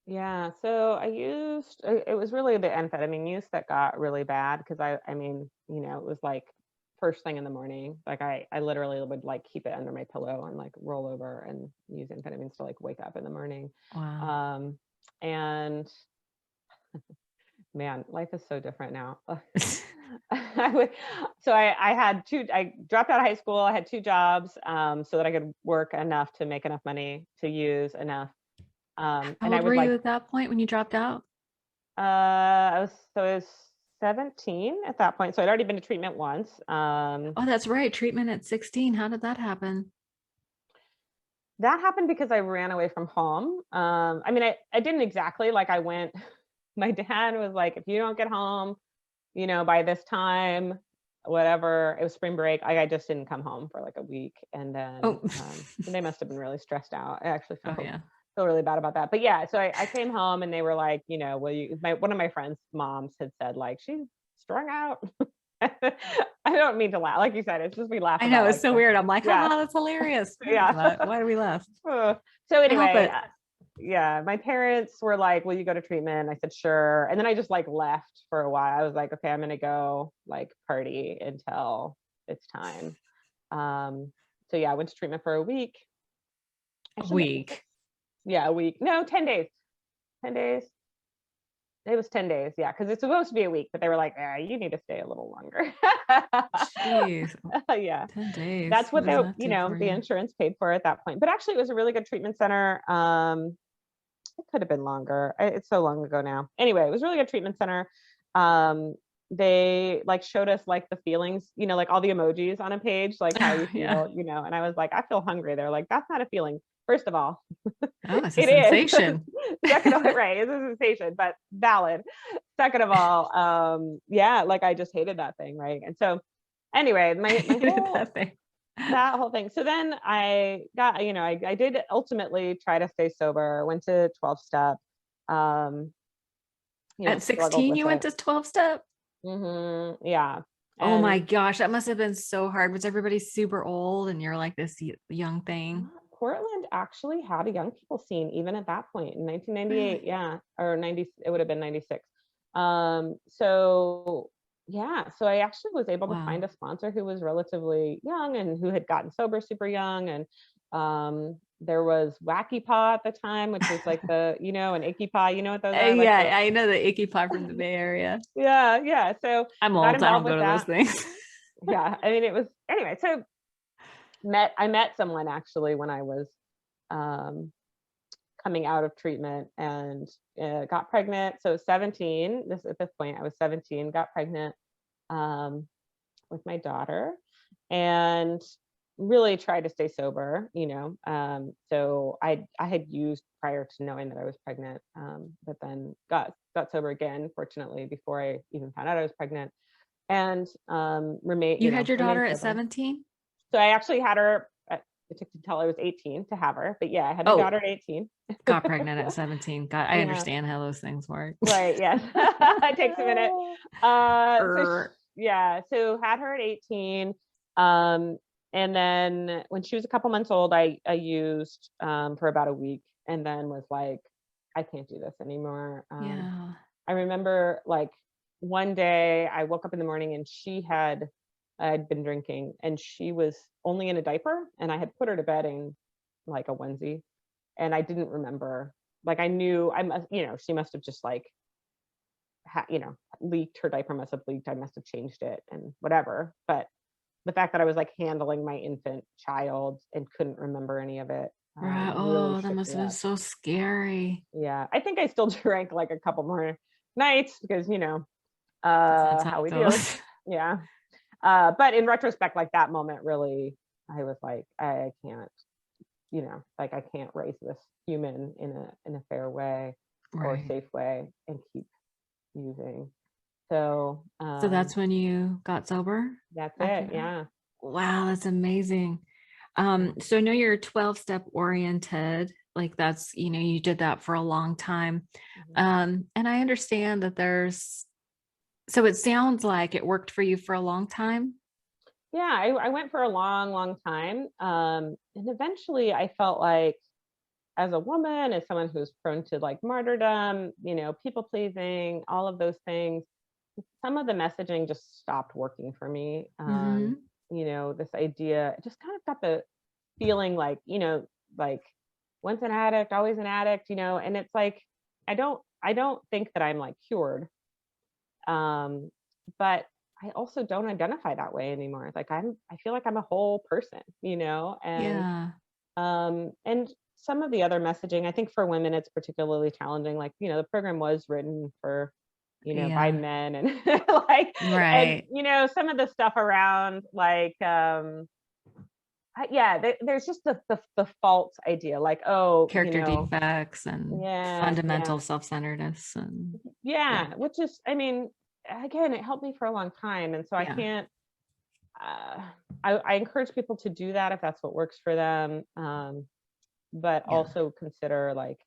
S2: yeah. So it was really the amphetamine use that got really bad, because I mean, it was like first thing in the morning. Like I literally would like keep it under my pillow and like roll over and use amphetamines to like wake up in the morning.
S1: Wow.
S2: And man, life is so different now. I dropped out of high school. I had two jobs, so that I could work enough to make enough money to use enough.
S1: How
S2: And I
S1: old were
S2: would
S1: you
S2: like,
S1: at that point when you dropped out?
S2: I was 17 at that point. So I'd already been to treatment once.
S1: Oh, that's right. Treatment at 16. How did that happen?
S2: That happened because I ran away from home. I mean, I didn't exactly like, I went, my dad was like, if you don't get home, by this time, whatever, it was spring break. I just didn't come home for like a week. And then
S1: Oh,
S2: they must have been really stressed out. I actually
S1: oh yeah.
S2: feel really bad about that. But yeah, so I came home and they were like, one of my friends' moms had said like, she's strung out. I don't mean to laugh. Like you said, it's just we laugh
S1: I
S2: about
S1: know, it's
S2: like
S1: so weird. I'm like,
S2: yeah.
S1: that's hilarious.
S2: Yeah.
S1: Why do we laugh?
S2: So
S1: Can't help
S2: anyway,
S1: it.
S2: yeah, my parents were like, will you go to treatment? I said, sure. And then I just like left for a while. I was like, okay, I'm going to go like party until it's time. So yeah, I went to treatment for a week.
S1: A
S2: Actually,
S1: week.
S2: yeah, a week. No, 10 days. 10 days. It was 10 days. Yeah. Cause it's supposed to be a week, but they were like, you need to stay a little longer.
S1: Jeez.
S2: Yeah.
S1: 10 days.
S2: That's
S1: What
S2: what
S1: does that do for
S2: the
S1: you?
S2: insurance paid for at that point. But actually it was a really good treatment center. It could have been longer. It's so long ago now. Anyway, it was a really good treatment center. They like showed us like the feelings, like all the emojis on a page, like how you
S1: Yeah.
S2: feel, and I was like, I feel hungry. They're like, that's not a feeling. First of all,
S1: Oh, it's a
S2: it is.
S1: sensation.
S2: Second of all, right, it's a sensation, but valid. Second of all, yeah, like I just hated that thing, right? And so anyway, my whole
S1: That thing.
S2: that whole thing. So then I got, I did ultimately try to stay sober, went to 12 step, um,
S1: At
S2: struggled
S1: 16,
S2: with
S1: you went
S2: it.
S1: to 12 step?
S2: Yeah.
S1: Oh my
S2: And
S1: gosh, that must have been so hard. Was everybody super old and you're like this young thing?
S2: Portland actually had a young people scene even at that point in 1998.
S1: Really?
S2: Yeah. Or 90, it would have been 96. So yeah, so I actually was able to find
S1: Wow.
S2: a sponsor who was relatively young and who had gotten sober super young. And there was Wacky Paw at the time, which was like an Icky Paw, you know what those are? Like
S1: Yeah,
S2: the
S1: I know the icky pie from the Bay Area.
S2: yeah, yeah. So
S1: I'm
S2: got
S1: old. I don't
S2: involved
S1: go
S2: with
S1: to those
S2: that.
S1: things.
S2: Yeah. I mean, it was anyway, so I met someone actually when I was um coming out of treatment and got pregnant. So 17, at this point I was 17, got pregnant um, with my daughter and really tried to stay sober, so I had used prior to knowing that I was pregnant, but then got sober again, fortunately, before I even found out I was pregnant, and
S1: You had your
S2: remained
S1: daughter at
S2: sober.
S1: 17?
S2: So I actually had her it took until I was 18 to have her, but yeah, I had my
S1: Oh,
S2: daughter at 18.
S1: got pregnant at 17. God, I
S2: Yeah.
S1: understand how those things work.
S2: Right. Yes. It takes a minute. Yeah. So had her at 18. Um, and then when she was a couple months old, I used for about a week, and then was like, I can't do this anymore.
S1: Yeah.
S2: I remember like one day I woke up in the morning and I'd been drinking and she was only in a diaper and I had put her to bed in like a onesie and I didn't remember. Like I knew she must have just like, leaked, her diaper must have leaked. I must have changed it and whatever. But the fact that I was like handling my infant child and couldn't remember any of it
S1: Right.
S2: really
S1: Oh, that
S2: shook
S1: must
S2: me
S1: have been
S2: up.
S1: so scary.
S2: Yeah. I think I still drank like a couple more nights because,
S1: That's how
S2: how
S1: it
S2: we do.
S1: goes.
S2: Yeah. But in retrospect, like that moment really, I was like, I can't, like I can't raise this human in a fair way or a
S1: Right.
S2: safe way and keep using. So
S1: So that's when you got sober
S2: that's
S1: after
S2: it.
S1: that?
S2: Yeah.
S1: Wow, that's amazing.
S2: Yeah.
S1: So I know you're 12-step oriented, like that's, you did that for a long time.
S2: Mhm.
S1: And I understand that so it sounds like it worked for you for a long time.
S2: Yeah, I went for a long, long time. And eventually I felt like as a woman, as someone who's prone to like martyrdom, people pleasing, all of those things, some of the messaging just stopped working for me.
S1: Mm-hmm.
S2: This idea, I just kind of got the feeling like, like once an addict, always an addict, and it's like, I don't think that I'm like cured. But I also don't identify that way anymore. Like I feel like I'm a whole person,
S1: Yeah.
S2: and some of the other messaging, I think for women, it's particularly challenging. Like, the program was written for, by
S1: Yeah.
S2: men and like, and,
S1: Right.
S2: some of the stuff around like, yeah, there's just the false idea, like, oh,
S1: Character defects and
S2: yeah,
S1: fundamental
S2: yeah,
S1: self-centeredness and yeah.
S2: yeah, which is, I mean, again, it helped me for a long time. And so I
S1: Yeah.
S2: can't, uh, I encourage people to do that if that's what works for them. But
S1: Yeah.
S2: also consider like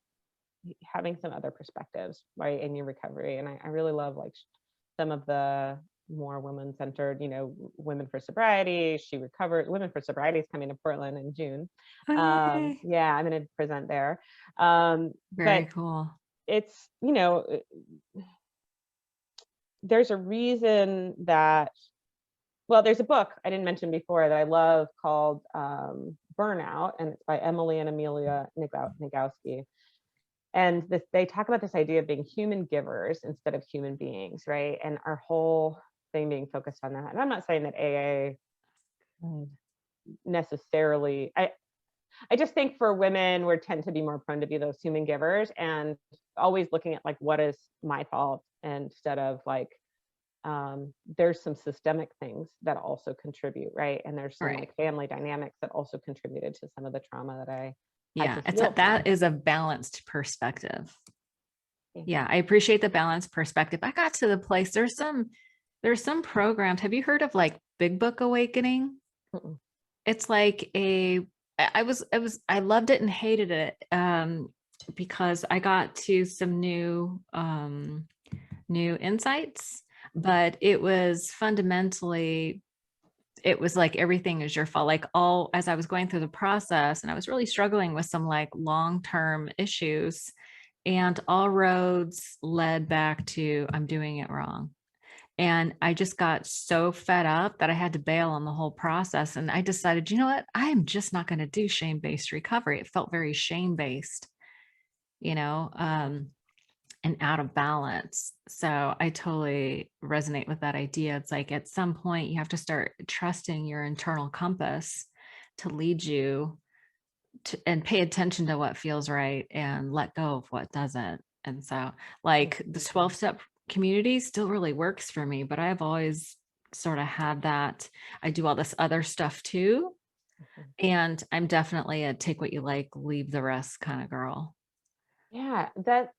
S2: having some other perspectives, right, in your recovery. And I really love like some of the more women centered, Women for Sobriety. She recovered. Women for Sobriety is coming to Portland in June.
S1: Oh, yay.
S2: Yeah, I'm going to present there.
S1: Very
S2: But
S1: cool.
S2: it's, there's a reason that, well, there's a book I didn't mention before that I love called Burnout, and it's by Emily and Amelia Nagowski. And they talk about this idea of being human givers instead of human beings, right? And our whole thing being focused on that. And I'm not saying that AA necessarily, I just think for women, we tend to be more prone to be those human givers and always looking at like, what is my fault? Instead of like, there's some systemic things that also contribute, right? And there's some
S1: Right.
S2: like family dynamics that also contributed to some of the trauma that I had
S1: Yeah.
S2: to heal
S1: That
S2: from.
S1: is a balanced perspective. Yeah. I appreciate the balanced perspective. I got to the place. There's some programs. Have you heard of like Big Book Awakening?
S2: Mm-mm.
S1: It's like I loved it and hated it. Because I got to some new insights, but it was fundamentally, it was like everything is your fault. Like all, as I was going through the process and I was really struggling with some like long-term issues, and all roads led back to I'm doing it wrong. And I just got so fed up that I had to bail on the whole process. And I decided, you know what? I'm just not going to do shame-based recovery. It felt very shame-based, you know, and out of balance. So I totally resonate with that idea. It's like at some point you have to start trusting your internal compass to lead you and pay attention to what feels right and let go of what doesn't. And so like the 12-step community still really works for me, but I've always sort of had that. I do all this other stuff too. And I'm definitely a take what you like, leave the rest kind of girl.
S2: Yeah, that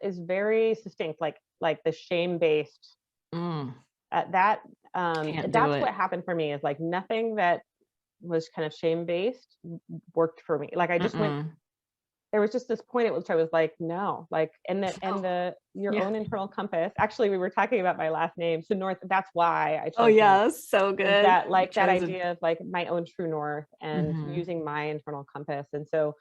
S2: is very succinct, like the shame-based,
S1: Mm,
S2: that
S1: can't do
S2: that's
S1: it.
S2: what happened for me, is like nothing that was kind of shame-based worked for me. Like I just went,
S1: Mm-mm.
S2: there was just this point at which I was like, no, like, and the your
S1: Yeah.
S2: own internal compass. Actually, we were talking about my last name, so North. That's why I
S1: Oh
S2: chose North.
S1: yeah, so
S2: Is
S1: good.
S2: that like that
S1: Chosen.
S2: idea of like my own true north and
S1: Hmm.
S2: using my internal compass. And so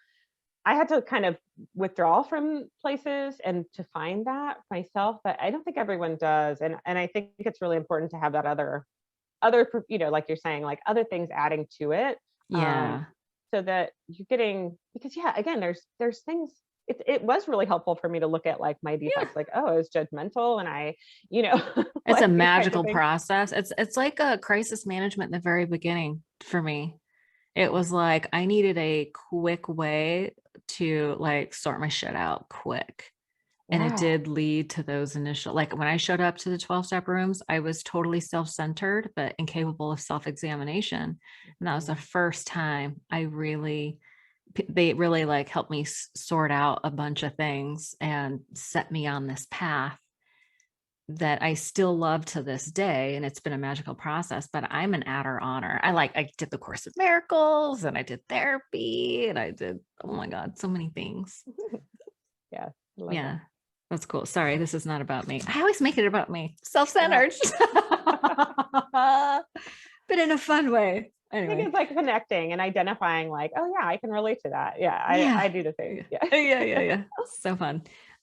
S2: I had to kind of withdraw from places and to find that myself, but I don't think everyone does. And I think it's really important to have that like you're saying, like other things adding to it. Um,
S1: Yeah.
S2: so that you're getting, because yeah, again, there's things, it was really helpful for me to look at like my
S1: Yeah.
S2: defects, like, oh, I was judgmental and you know,
S1: It's a
S2: like these kinds of
S1: magical
S2: things.
S1: process. It's like a crisis management in the very beginning for me. It was like I needed a quick way to like sort my shit out quick. And it
S2: Yeah.
S1: did lead to those initial, like when I showed up to the 12-step rooms, I was totally self-centered, but incapable of self-examination. And that was the
S2: Mhm.
S1: first time they really like helped me sort out a bunch of things and set me on this path that I still love to this day. And it's been a magical process, but I'm an adder honor. I did the Course of Miracles and I did therapy and I did, oh my God, so many things.
S2: Yeah, I love that.
S1: Yeah, that's cool. Sorry, this is not about me. I always make it about me,
S2: Yeah.
S1: self-centered, but in a fun way.
S2: I think
S1: Anyway,
S2: it's like connecting and identifying like, oh yeah, I can relate to that. Yeah,
S1: yeah,
S2: I do the same.
S1: yeah,
S2: Yeah.
S1: yeah. So fun.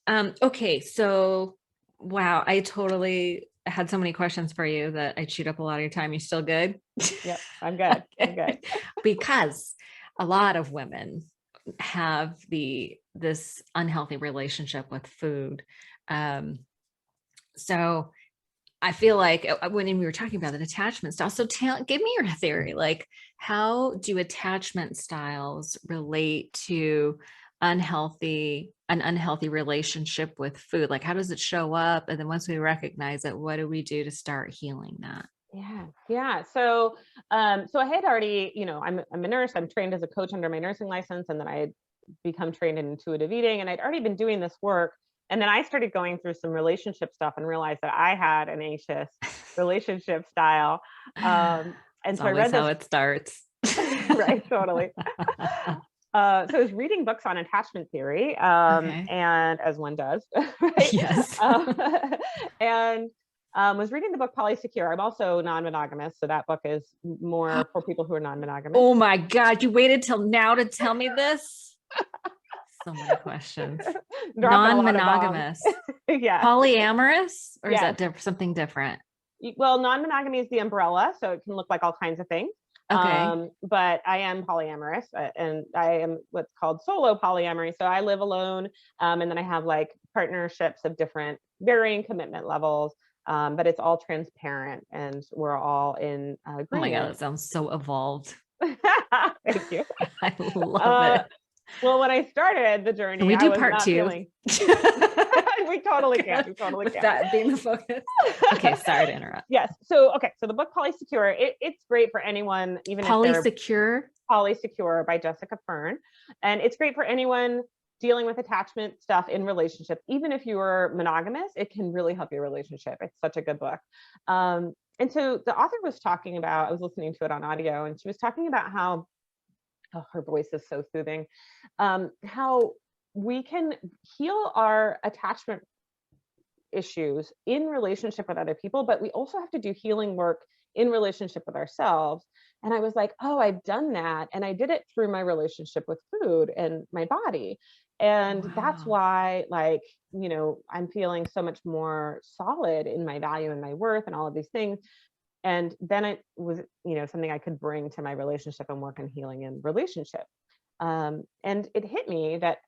S1: Okay, so wow, I totally had so many questions for you that I chewed up a lot of your time. You still good?
S2: Yep. I'm good. I'm good.
S1: Okay. Because a lot of women have this unhealthy relationship with food. Um, so I feel like when we were talking about the attachment style, so give me your theory. Like, how do attachment styles relate to an unhealthy relationship with food? Like, how does it show up? And then once we recognize it, what do we do to start healing that?
S2: Yeah. Yeah. So I had already, I'm a nurse. I'm trained as a coach under my nursing license, and then I had become trained in intuitive eating, and I'd already been doing this work. And then I started going through some relationship stuff and realized that I had an anxious relationship style. And
S1: It's
S2: so I
S1: always
S2: read
S1: how
S2: this,
S1: it starts.
S2: right, totally. So I was reading books on attachment theory,
S1: Okay.
S2: and as one does, right?
S1: Yes.
S2: Um, and was reading the book Polysecure. I'm also non-monogamous, so that book is more for people who are non-monogamous.
S1: Oh my God, you waited till now to tell me this? So many questions.
S2: Dropping a lot of bombs.
S1: Non-monogamous,
S2: Yeah.
S1: polyamorous, or is
S2: Yes.
S1: that something different?
S2: Well, non-monogamy is the umbrella, so it can look like all kinds of things.
S1: Okay.
S2: But I am polyamorous, and I am what's called solo polyamory. So I live alone, and then I have like partnerships of different varying commitment levels. But it's all transparent, and we're all in
S1: Oh my God,
S2: agreement.
S1: that sounds so evolved.
S2: Thank you.
S1: I love
S2: Uh,
S1: it.
S2: well, when I started the
S1: Can
S2: journey,
S1: we
S2: I
S1: do
S2: was
S1: part
S2: not
S1: two?
S2: feeling. We totally can. We totally
S1: With
S2: can.
S1: that being the focus. Okay, sorry to interrupt.
S2: Yes. So the book Polysecure, it's great for anyone, even if they're
S1: Polysecure.
S2: Polysecure by Jessica Fern. And it's great for anyone dealing with attachment stuff in relationship. Even if you are monogamous, it can really help your relationship. It's such a good book. And so the author was talking about, I was listening to it on audio, and she was talking about how, oh, her voice is so soothing, how we can heal our attachment issues in relationship with other people, but we also have to do healing work in relationship with ourselves. And I was like, oh, I've done that. And I did it through my relationship with food and my body. And that's
S1: Wow.
S2: why, like, I'm feeling so much more solid in my value and my worth and all of these things. And then it was, something I could bring to my relationship and work on healing in relationship. And it hit me that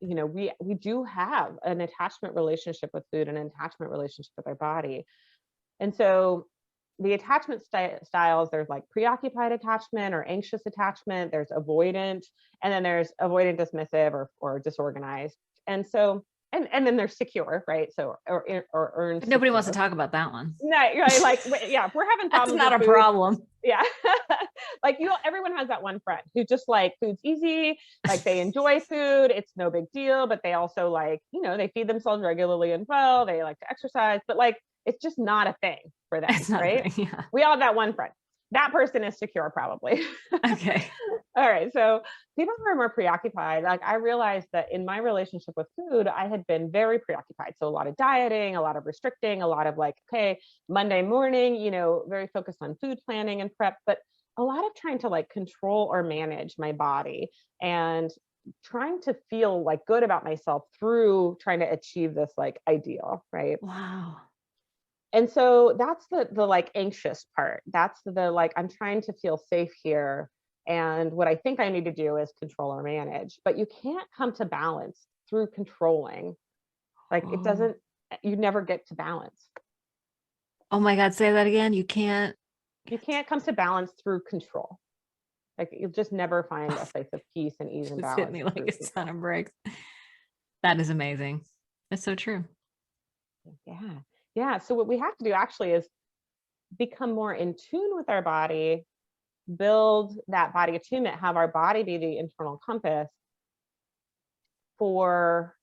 S2: we do have an attachment relationship with food and an attachment relationship with our body. And so the attachment styles, there's like preoccupied attachment or anxious attachment, there's avoidant, and then there's avoidant dismissive or disorganized. And so and then there's secure, right? So or earned
S1: Nobody wants to
S2: secure.
S1: talk about that one.
S2: No, right, like, yeah, if we're having
S1: That's
S2: problems
S1: not
S2: with
S1: a
S2: food,
S1: problem.
S2: yeah. Like, everyone has that one friend who just like food's easy, like they enjoy food, it's no big deal, but they also like, they feed themselves regularly and well, they like to exercise, but like it's just not a thing for them,
S1: It's not a
S2: right?
S1: thing. Yeah.
S2: We all have that one friend. That person is secure, probably.
S1: Okay.
S2: All right. So people who are more preoccupied, like I realized that in my relationship with food, I had been very preoccupied. So a lot of dieting, a lot of restricting, a lot of like, okay, Monday morning, very focused on food planning and prep, but a lot of trying to like control or manage my body and trying to feel like good about myself through trying to achieve this like ideal, right?
S1: Wow.
S2: And so that's the like anxious part. That's the like, I'm trying to feel safe here. And what I think I need to do is control or manage. But you can't come to balance through controlling. Like it
S1: Oh.
S2: doesn't, you never get to balance.
S1: Oh my God, say that again. You can't.
S2: You can't come to balance through control. Like you'll just never find a place of peace and ease and
S1: Just hit
S2: balance
S1: me like
S2: through
S1: a ton
S2: control.
S1: of bricks. That is amazing. It's so true.
S2: Yeah. Yeah. So what we have to do actually is become more in tune with our body, build that body attunement, have our body be the internal compass for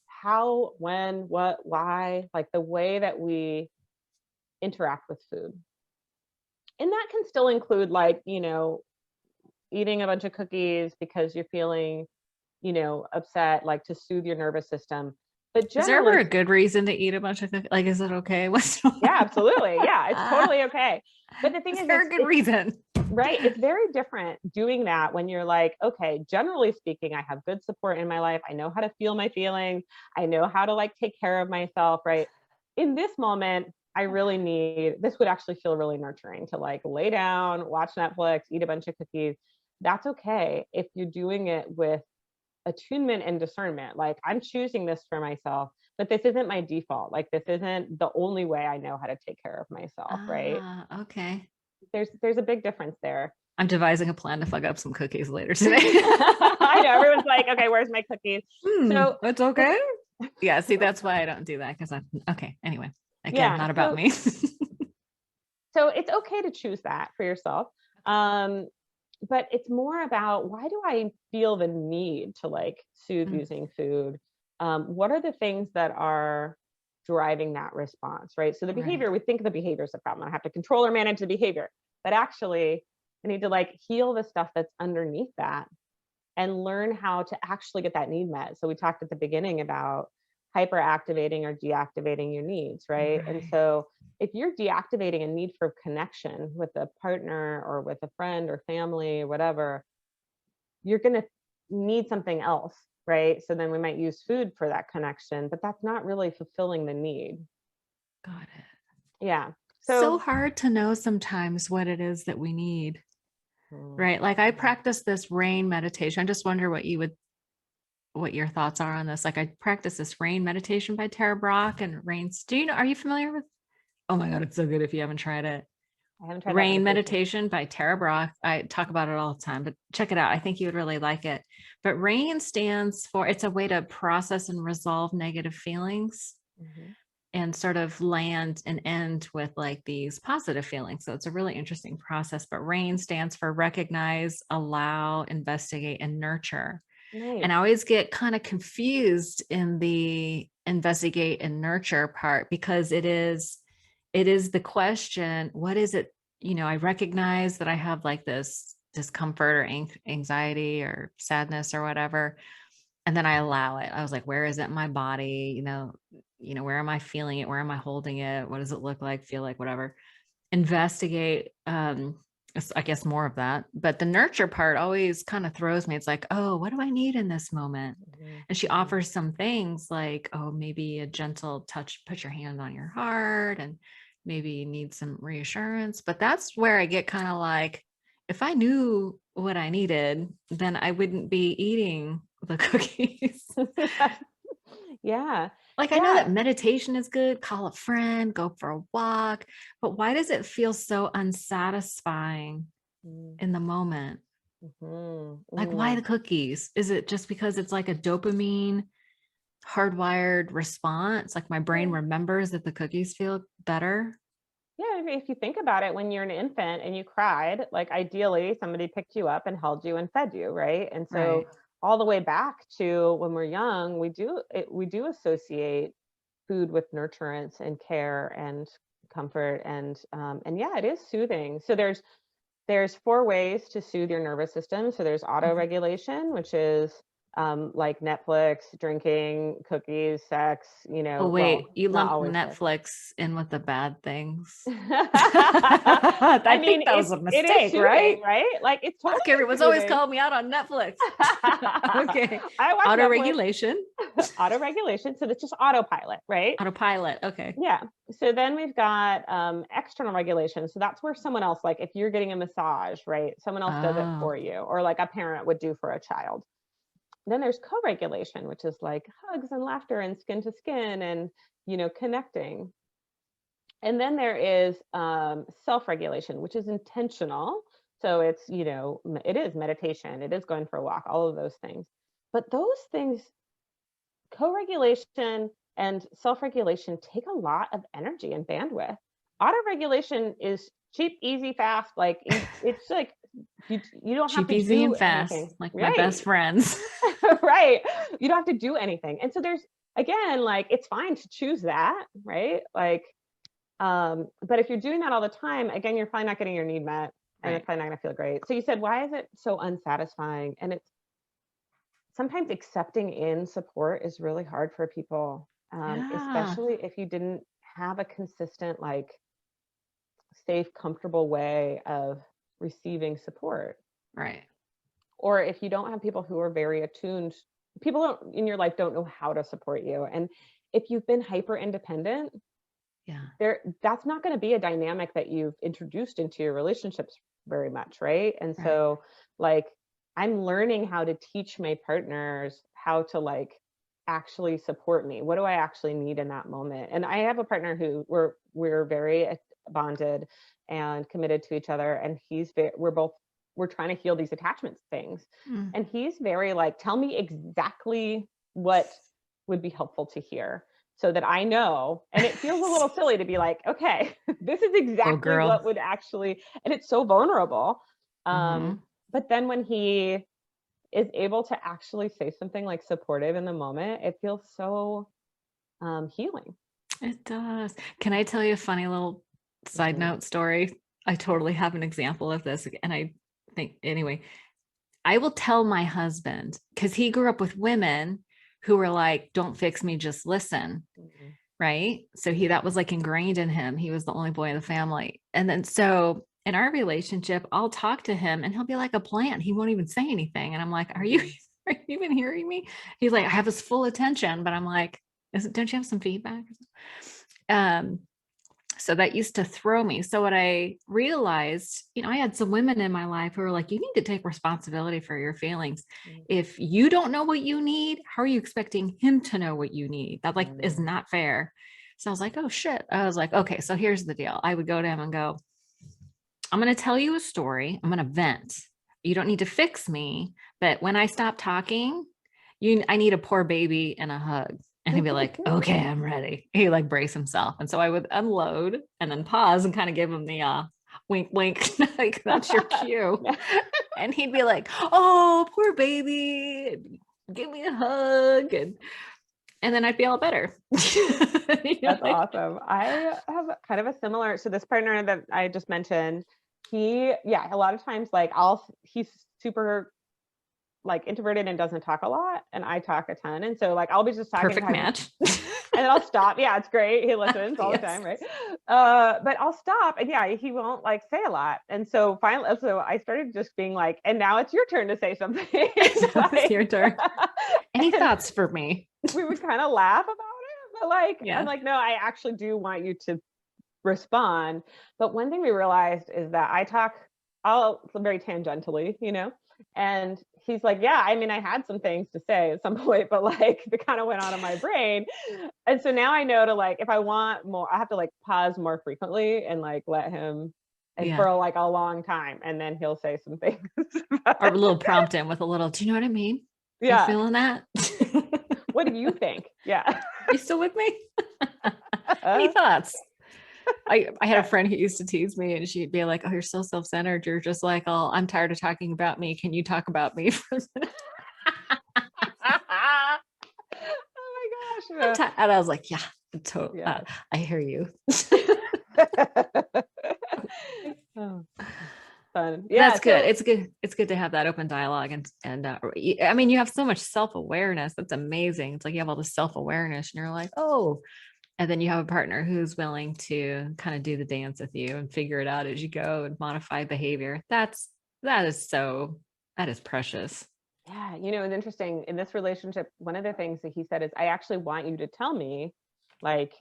S2: how, when, what, why, like the way that we interact with food. And that can still include like, eating a bunch of cookies because you're feeling, upset, like to soothe your nervous system. But
S1: Is there ever
S2: generally,
S1: a good reason to eat a bunch of cookies? Like, is it okay?
S2: yeah, absolutely. Yeah, it's totally okay. But the thing
S1: Is
S2: is,
S1: there a good reason?
S2: right. It's very different doing that when you're like, okay, generally speaking, I have good support in my life. I know how to feel my feelings. I know how to like take care of myself, right? In this moment, I really need, this would actually feel really nurturing to like lay down, watch Netflix, eat a bunch of cookies. That's okay if you're doing it with attunement and discernment. Like I'm choosing this for myself, but this isn't my default. Like this isn't the only way I know how to take care of myself, right?
S1: Okay.
S2: There's a big difference there.
S1: I'm devising a plan to fuck up some cookies later today.
S2: I know everyone's like, okay, where's my cookies? So
S1: That's okay. Yeah, see, that's why I don't do that because I'm okay. Anyway, again,
S2: yeah,
S1: not about me.
S2: so it's okay to choose that for yourself. But it's more about, why do I feel the need to like soothe using food? What are the things that are driving that response, right? So the behavior, we think the behavior is the problem. I have to control or manage the behavior, but actually I need to like heal the stuff that's underneath that and learn how to actually get that need met. So we talked at the beginning about hyperactivating or deactivating your needs, right? And so if you're deactivating a need for connection with a partner or with a friend or family or whatever, you're going to need something else, right? So then we might use food for that connection, but that's not really fulfilling the need.
S1: Got it.
S2: Yeah.
S1: So
S2: So
S1: hard to know sometimes what it is that we need. Right. Like I practice this rain meditation. I just wonder what your thoughts are on this. Like I practice this rain meditation by Tara Brach and rains. Are you familiar with? Oh my God, it's so good if you haven't tried it.
S2: I haven't tried that
S1: Rain
S2: meditation.
S1: meditation by Tara Brach. I talk about it all the time, but check it out. I think you would really like it. But rain stands for, it's a way to process and resolve negative feelings and sort of land and end with like these positive feelings. So it's a really interesting process. But RAIN stands for recognize, allow, investigate, and nurture.
S2: Nice.
S1: And I always get kind of confused in the investigate and nurture part because it is the question, what is it? I recognize that I have like this discomfort or anxiety or sadness or whatever. And then I allow it. I was like, where is it in my body? Where am I feeling it? Where am I holding it? What does it look like, feel like, whatever? Investigate, I guess more of that. But the nurture part always kind of throws me. It's like, oh, what do I need in this moment? And she offers some things like, oh, maybe a gentle touch, put your hand on your heart, and maybe you need some reassurance. But that's where I get kind of like, if I knew what I needed, then I wouldn't be eating the cookies.
S2: Yeah.
S1: Like I know that meditation is good, call a friend, go for a walk, but why does it feel so unsatisfying in the moment? Like why the cookies? Is it just because it's like a dopamine hardwired response? Like my brain remembers that the cookies feel better?
S2: Yeah, if you think about it, when you're an infant and you cried, like ideally somebody picked you up and held you and fed you, right? And so all the way back to when we're young, we do associate food with nurturance and care and comfort and yeah, it is soothing. So there's 4 ways to soothe your nervous system. So there's auto regulation, which is like Netflix, drinking, cookies, sex,
S1: Oh,
S2: well,
S1: wait, you
S2: not
S1: lumped
S2: always sex.
S1: Netflix in with the bad things.
S2: I
S1: I
S2: mean,
S1: think that was a
S2: it is
S1: mistake, right?
S2: soothing, right? Like it's totally
S1: Fuck, everyone's always
S2: soothing.
S1: calling me out on Netflix. Okay.
S2: I watch
S1: Auto
S2: Netflix.
S1: regulation.
S2: Auto regulation. So that's just autopilot, right?
S1: Autopilot. Okay.
S2: Yeah. So then we've got external regulation. So that's where someone else, like if you're getting a massage, right? Someone else does it
S1: Oh,
S2: for you, or like a parent would do for a child. Then there's co-regulation, which is like hugs and laughter and skin to skin and, connecting. And then there is self-regulation, which is intentional. So it's, it is meditation, it is going for a walk, all of those things. But those things, co-regulation and self-regulation, take a lot of energy and bandwidth. Auto-regulation is cheap, easy, fast. Like it's like you don't have
S1: cheap,
S2: to
S1: easy,
S2: do
S1: and fast,
S2: anything.
S1: like my
S2: Right.
S1: best friends.
S2: Right. You don't have to do anything. And so there's, again, like it's fine to choose that, right? Like, but if you're doing that all the time, again, you're probably not getting your need met, and
S1: Right.
S2: it's probably not going to feel great. So you said, why is it so unsatisfying? And it's sometimes accepting in support is really hard for people,
S1: Yeah.
S2: especially if you didn't have a consistent, like safe, comfortable way of receiving support.
S1: Right.
S2: Or if you don't have people who are very attuned, people in your life don't know how to support you. And if you've been hyper independent,
S1: Yeah.
S2: that's not going to be a dynamic that you've introduced into your relationships very much, right? And
S1: Right.
S2: so like I'm learning how to teach my partners how to like actually support me. What do I actually need in that moment? And I have a partner who we're very bonded and committed to each other, and we're trying to heal these attachment things.
S1: Mm.
S2: And he's very like, tell me exactly what would be helpful to hear, so that I know. And it feels a little silly to be like, okay, this is
S1: Oh,
S2: exactly
S1: girl.
S2: what would actually, and it's so vulnerable.
S1: Mhm.
S2: But then when he is able to actually say something like supportive in the moment, it feels so healing.
S1: It does. Can I tell you a funny little side note story? I totally have an example of this. And I think, anyway, I will tell my husband, because he grew up with women who were like, don't fix me, just listen.
S2: Mm-hmm.
S1: Right. So that was like ingrained in him. He was the only boy in the family. And then so in our relationship, I'll talk to him and he'll be like a plant. He won't even say anything. And I'm like, are you even hearing me? He's like, I have his full attention, but I'm like, don't you have some feedback? So that used to throw me. So what I realized, I had some women in my life who were like, you need to take responsibility for your feelings. If you don't know what you need, how are you expecting him to know what you need? That like is not fair. So I was like, oh shit. I was like, okay, so here's the deal. I would go to him and go, I'm going to tell you a story. I'm going to vent. You don't need to fix me, but when I stop talking, I need a poor baby and a hug. And he'd be like, okay, I'm ready. He'd like brace himself. And so I would unload and then pause and kind of give him the wink, wink, like that's your cue. And he'd be like, oh, poor baby, give me a hug. And then I'd be all better.
S2: That's awesome. I have kind of a similar, so this partner that I just mentioned, a lot of times like he's super like introverted and doesn't talk a lot, and I talk a ton. And so like I'll be just talking.
S1: Perfect match.
S2: And then I'll stop. Yeah, it's great. He listens all the time, right? But I'll stop, and he won't like say a lot. And so finally, I started just being like, and now it's your turn to say something.
S1: It's your turn. Any thoughts for me?
S2: We would kind of laugh about it, but like, I'm like, no, I actually do want you to respond. But one thing we realized is that I'll very tangentially, and he's like, yeah, I mean, I had some things to say at some point, but like they kind of went out of my brain. And so now I know to like, if I want more, I have to like pause more frequently and like let him, and for like a long time, and then he'll say some things.
S1: Or a little prompt in with a little, do you know what I mean?
S2: Yeah.
S1: You feeling that?
S2: What do you think? Yeah.
S1: You still with me? Any thoughts? I had a friend who used to tease me, and she'd be like, oh, you're so self-centered. You're just like, oh, I'm tired of talking about me. Can you talk about me for a minute?
S2: Oh my gosh.
S1: And I was like, yeah, totally. I hear you.
S2: fun. Yeah.
S1: That's good. It's good. It's good to have that open dialogue and I mean, you have so much self-awareness. That's amazing. It's like you have all this self-awareness and you're like, oh, and then you have a partner who's willing to kind of do the dance with you and figure it out as you go and modify behavior. That is precious.
S2: Yeah. It's interesting in this relationship. One of the things that he said is, I actually want you to tell me, like,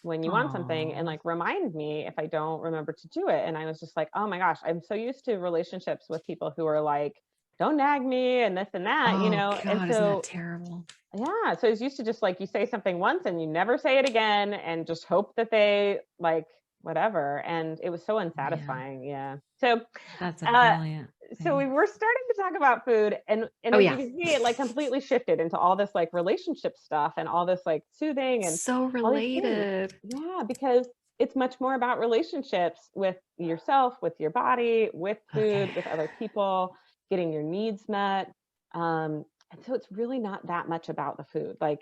S2: when you want something, and
S1: Aw.
S2: like remind me if I don't remember to do it. And I was just like, oh my gosh, I'm so used to relationships with people who are like, don't nag me and this and that,
S1: Oh
S2: And
S1: God, isn't that
S2: so,
S1: terrible?
S2: yeah, so I was used to just like, you say something once and you never say it again and just hope that they like whatever. And it was so
S1: Yeah,
S2: unsatisfying. Yeah. So,
S1: that's a
S2: uh,
S1: brilliant
S2: so we
S1: thing.
S2: were starting to talk about food, and
S1: Oh
S2: as you
S1: yeah,
S2: can see, it like completely shifted into all this like relationship stuff and all this like soothing and
S1: so
S2: all these things.
S1: related.
S2: Yeah, because it's much more about relationships with yourself, with your body, with
S1: Okay.
S2: food, with other people, getting your needs met. And so it's really not that much about the food. Like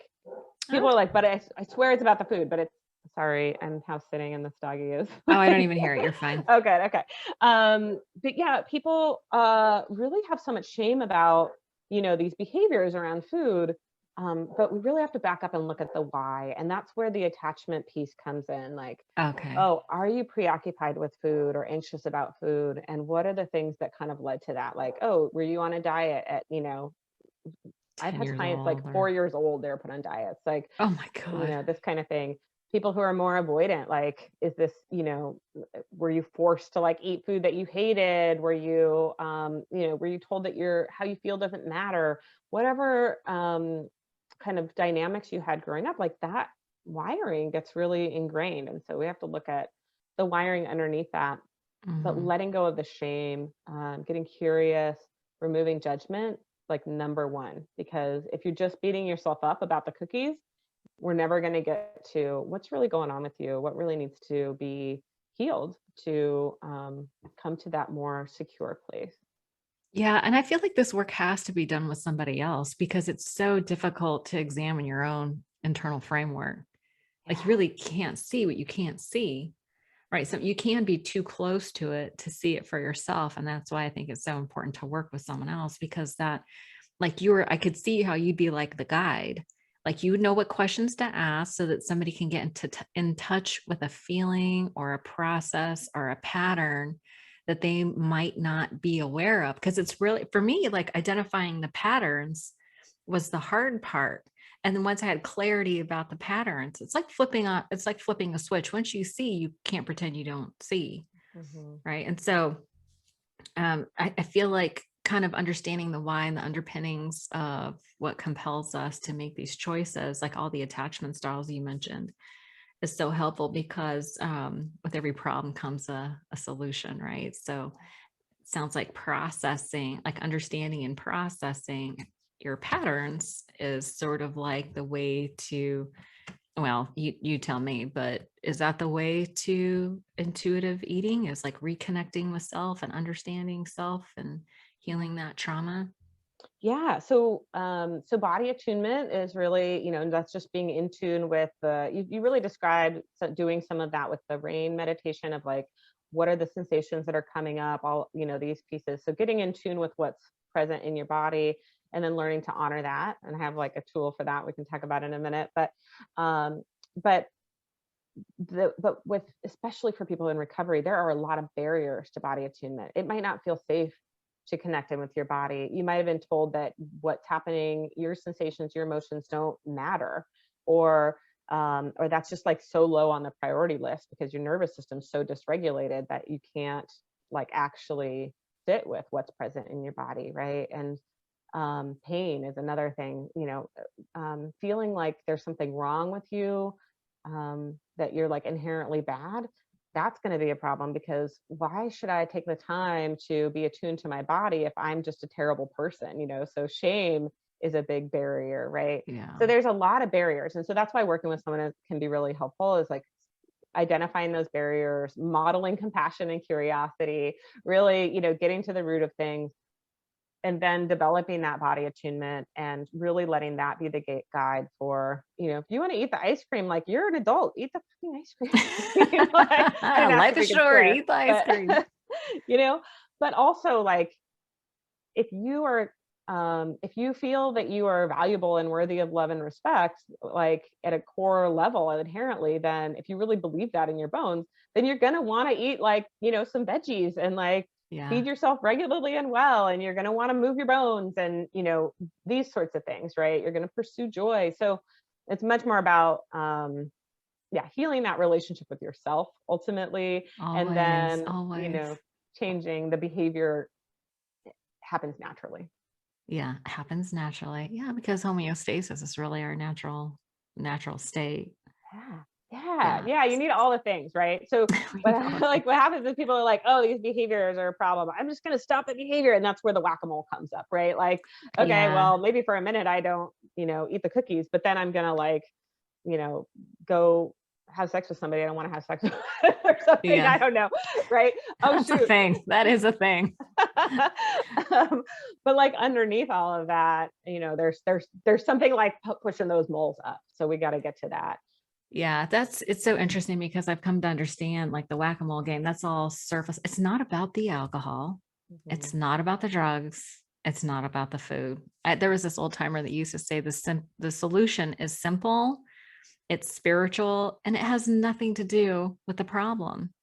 S2: people
S1: Oh,
S2: are like, but I swear it's about the food, but it's sorry, I'm house sitting and this doggy is
S1: oh, I don't
S2: like,
S1: even hear it. You're fine.
S2: okay, okay. But yeah, people really have so much shame about, these behaviors around food. But we really have to back up and look at the why. And that's where the attachment piece comes in. Like,
S1: Okay.
S2: oh, are you preoccupied with food or anxious about food? And what are the things that kind of led to that? Like, oh, were you on a diet at, I've
S1: 10
S2: had
S1: years
S2: clients like
S1: old or
S2: 4 years old, they're put on diets. Like,
S1: oh my God.
S2: this kind of thing. People who are more avoidant, like, is this, were you forced to like eat food that you hated? Were you told that how you feel doesn't matter? Whatever kind of dynamics you had growing up, like that wiring gets really ingrained. And so we have to look at the wiring underneath that, but
S1: Mhm.
S2: letting go of the shame, getting curious, removing judgment, like number one, because if you're just beating yourself up about the cookies, we're never going to get to what's really going on with you, what really needs to be healed to come to that more secure place.
S1: Yeah, and I feel like this work has to be done with somebody else because it's so difficult to examine your own internal framework. Like you
S2: Yeah.
S1: really can't see what you can't see, right? So you can be too close to it to see it for yourself. And that's why I think it's so important to work with someone else because that, like I could see how you'd be like the guide. Like you would know what questions to ask so that somebody can get in touch with a feeling or a process or a pattern that they might not be aware of. Because it's really, for me, like identifying the patterns was the hard part. And then once I had clarity about the patterns, it's like flipping a switch. Once you see, you can't pretend you don't see.
S2: Mhm.
S1: Right. And so I feel like kind of understanding the why and the underpinnings of what compels us to make these choices, like all the attachment styles you mentioned, is so helpful because with every problem comes a solution, right? So it sounds like processing, like understanding and processing your patterns is sort of like the way to, well, you tell me, but is that the way to intuitive eating, is like reconnecting with self and understanding self and healing that trauma?
S2: Yeah. So body attunement is really, and that's just being in tune with you really described doing some of that with the rain meditation of like, what are the sensations that are coming up, all, these pieces. So getting in tune with what's present in your body and then learning to honor that. And I have like a tool for that we can talk about in a minute. Um, but but with, especially for people in recovery, there are a lot of barriers to body attunement. It might not feel safe to connect in with your body. You might have been told that what's happening, your sensations, your emotions don't matter, or that's just like so low on the priority list because your nervous system's so dysregulated that you can't like actually sit with what's present in your body, right? And pain is another thing, feeling like there's something wrong with you, that you're like inherently bad, that's going to be a problem because why should I take the time to be attuned to my body if I'm just a terrible person, So shame is a big barrier, right?
S1: Yeah.
S2: So there's a lot of barriers. And so that's why working with someone can be really helpful is like identifying those barriers, modeling compassion and curiosity, really, getting to the root of things and then developing that body attunement and really letting that be the guide for, if you want to eat the ice cream, like you're an adult, eat the fucking ice cream. Like, I didn't ask
S1: Life
S2: if
S1: is
S2: we could
S1: short,
S2: swear,
S1: eat the ice
S2: but
S1: cream.
S2: you know, but also like, if you are, if you feel that you are valuable and worthy of love and respect, like at a core level inherently, then if you really believe that in your bones, then you're going to want to eat like, some veggies and like
S1: Yeah.
S2: feed yourself regularly and well, and you're going to want to move your bones and, these sorts of things, right? You're going to pursue joy. So it's much more about, healing that relationship with yourself ultimately. And
S1: Always,
S2: then,
S1: always.
S2: changing the behavior happens naturally.
S1: Yeah, it happens naturally. Yeah, because homeostasis is really our natural state.
S2: Yeah. Yeah.
S1: Yeah.
S2: Yeah. You need all the things, right? So
S1: We
S2: what
S1: know.
S2: like what happens is people are like, oh, these behaviors are a problem. I'm just gonna stop the behavior. And that's where the whack-a-mole comes up, right? Like, okay,
S1: Yeah.
S2: well, maybe for a minute I don't, eat the cookies, but then I'm gonna like, you know, go have sex with somebody I don't want to have sex with or something.
S1: Yeah.
S2: I don't know. Right. Oh
S1: That's a
S2: shoot.
S1: thing. That is a thing.
S2: But like underneath all of that, there's something like pushing those moles up. So we got to get to that.
S1: Yeah, it's so interesting because I've come to understand like the whack-a-mole game, that's all surface. It's not about the alcohol. It's
S2: Mhm.
S1: not about the drugs. It's not about the food. There was this old timer that used to say the solution is simple, it's spiritual, and it has nothing to do with the problem.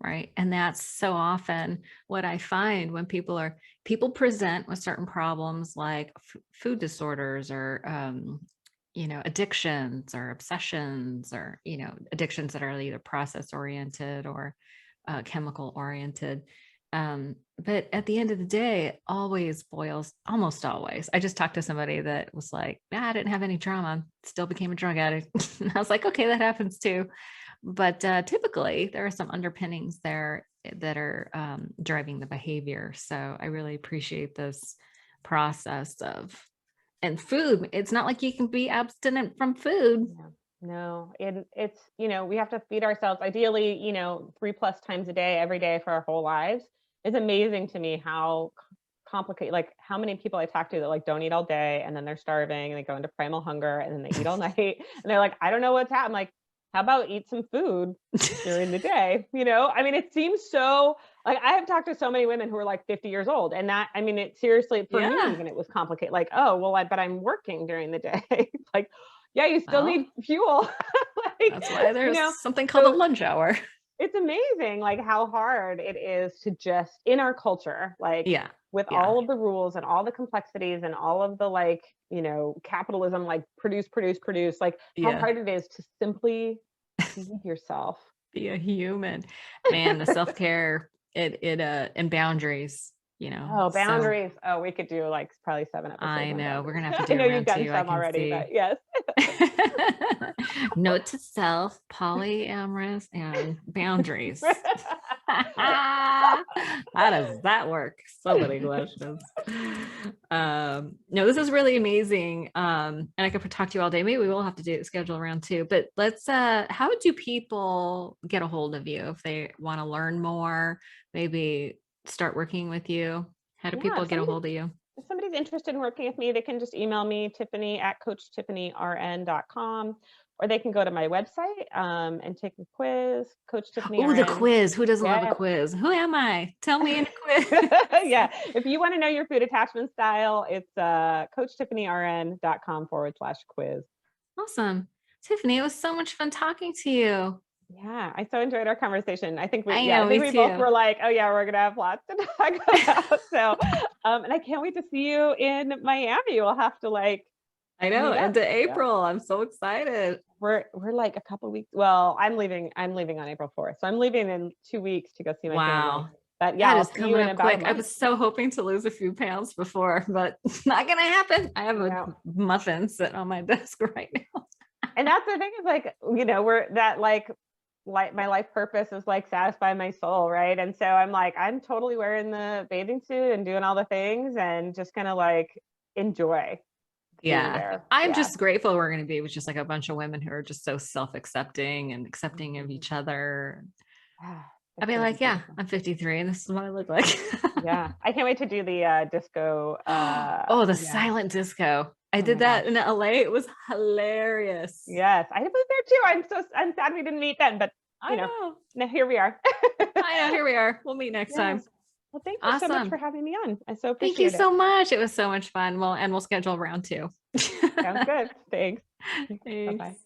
S1: Right. And that's so often what I find when people present with certain problems like food disorders or addictions or obsessions or, addictions that are either process oriented or chemical oriented. But at the end of the day, it always boils, almost always. I just talked to somebody that was like, I didn't have any trauma, still became a drug addict. And I was like, okay, that happens too. But typically, there are some underpinnings there that are driving the behavior. So I really appreciate this process of, and food. It's not like you can be abstinent from food.
S2: Yeah. No, it's, we have to feed ourselves ideally, 3+ times a day, every day for our whole lives. It's amazing to me how complicated, like how many people I talk to that like don't eat all day and then they're starving and they go into primal hunger and then they eat all night and they're like, I don't know what's happening. I'm like, how about eat some food during the day? I mean, it seems so like I have talked to so many women who are like 50 years old. And that, I mean, it seriously, for me,
S1: Yeah.
S2: even it was complicated. Like, oh, well, but I'm working during the day. Like, yeah, you still
S1: Well,
S2: need fuel. Like,
S1: that's why
S2: you
S1: there's
S2: know,
S1: something called a
S2: so
S1: lunch hour.
S2: it's amazing like how hard it is to just in our culture, like
S1: Yeah.
S2: with
S1: Yeah.
S2: all of the rules and all the complexities and all of the like, capitalism, like produce, like how
S1: Yeah.
S2: hard it is to simply feed yourself.
S1: Be a human. Man, the self-care, and boundaries,
S2: Oh,
S1: so
S2: boundaries. Oh, we could do like probably 7
S1: I
S2: episodes on
S1: know we're
S2: boundaries.
S1: gonna have to
S2: I
S1: do
S2: know you've
S1: round
S2: done
S1: two. I
S2: some
S1: can
S2: already, but
S1: see.
S2: yes.
S1: Note to self, polyamorous and boundaries. How does that work? So many questions. No, this is really amazing. And I could talk to you all day. Maybe we will have to do schedule around two, but let's how do people get a hold of you if they want to learn more, maybe start working with you? How do
S2: Yeah,
S1: people get a hold of you?
S2: if somebody's interested in working with me, they can just email me, Tiffany@CoachTiffanyRN.com, or they can go to my website and take the quiz, Coach Tiffany
S1: Oh, the
S2: RN.
S1: quiz. Who doesn't love a
S2: Yeah.
S1: quiz? Who am I? Tell me in a quiz.
S2: Yeah. If you want to know your food attachment style, it's CoachTiffanyRN.com/quiz.
S1: Awesome. Tiffany, it was so much fun talking to you.
S2: Yeah, I so enjoyed our conversation. I think
S1: I
S2: I
S1: know,
S2: think
S1: me
S2: we both
S1: too.
S2: were like, oh yeah, we're gonna have lots to talk about. So, and I can't wait to see you in Miami. We'll have to like
S1: I know,
S2: meet up.
S1: into
S2: Yeah.
S1: April. I'm so excited.
S2: We're like a couple weeks. Well, I'm leaving on April 4th. So I'm leaving in 2 weeks to go see my family.
S1: Wow.
S2: But yeah,
S1: That
S2: I'll
S1: is
S2: see you
S1: coming
S2: in
S1: up
S2: about a
S1: quick. I
S2: month.
S1: was so hoping to lose a few pounds before, but it's not going to happen. I have a
S2: Yeah.
S1: muffin sitting on my desk right now.
S2: And that's the thing is like, we're that like my life purpose is like satisfy my soul, right? And so I'm like, I'm totally wearing the bathing suit and doing all the things and just gonna like enjoy being
S1: Yeah.
S2: there.
S1: I'm
S2: Yeah.
S1: just grateful we're going to be with just like a bunch of women who are just so self-accepting and accepting of
S2: Mhm.
S1: each other.
S2: Ah,
S1: I'd
S2: it's
S1: be
S2: gonna be
S1: like, yeah,
S2: beautiful.
S1: I'm 53 and this is what I look like.
S2: Yeah. I can't wait to do the disco.
S1: Oh, the
S2: Yeah.
S1: silent disco. I
S2: Oh
S1: did
S2: my
S1: that in
S2: gosh.
S1: LA. It was hilarious.
S2: Yes. I was there too. I'm sad we didn't meet then, but
S1: I know.
S2: now here we are.
S1: I know. Here we are. We'll meet next
S2: Yeah.
S1: time.
S2: Well, thank you so much
S1: Awesome.
S2: for having me on. I so
S1: Thank you
S2: appreciate it.
S1: so much. It was so much fun. Well, and we'll schedule round 2.
S2: Sounds good. Thanks.
S1: Thanks.
S2: Bye-bye.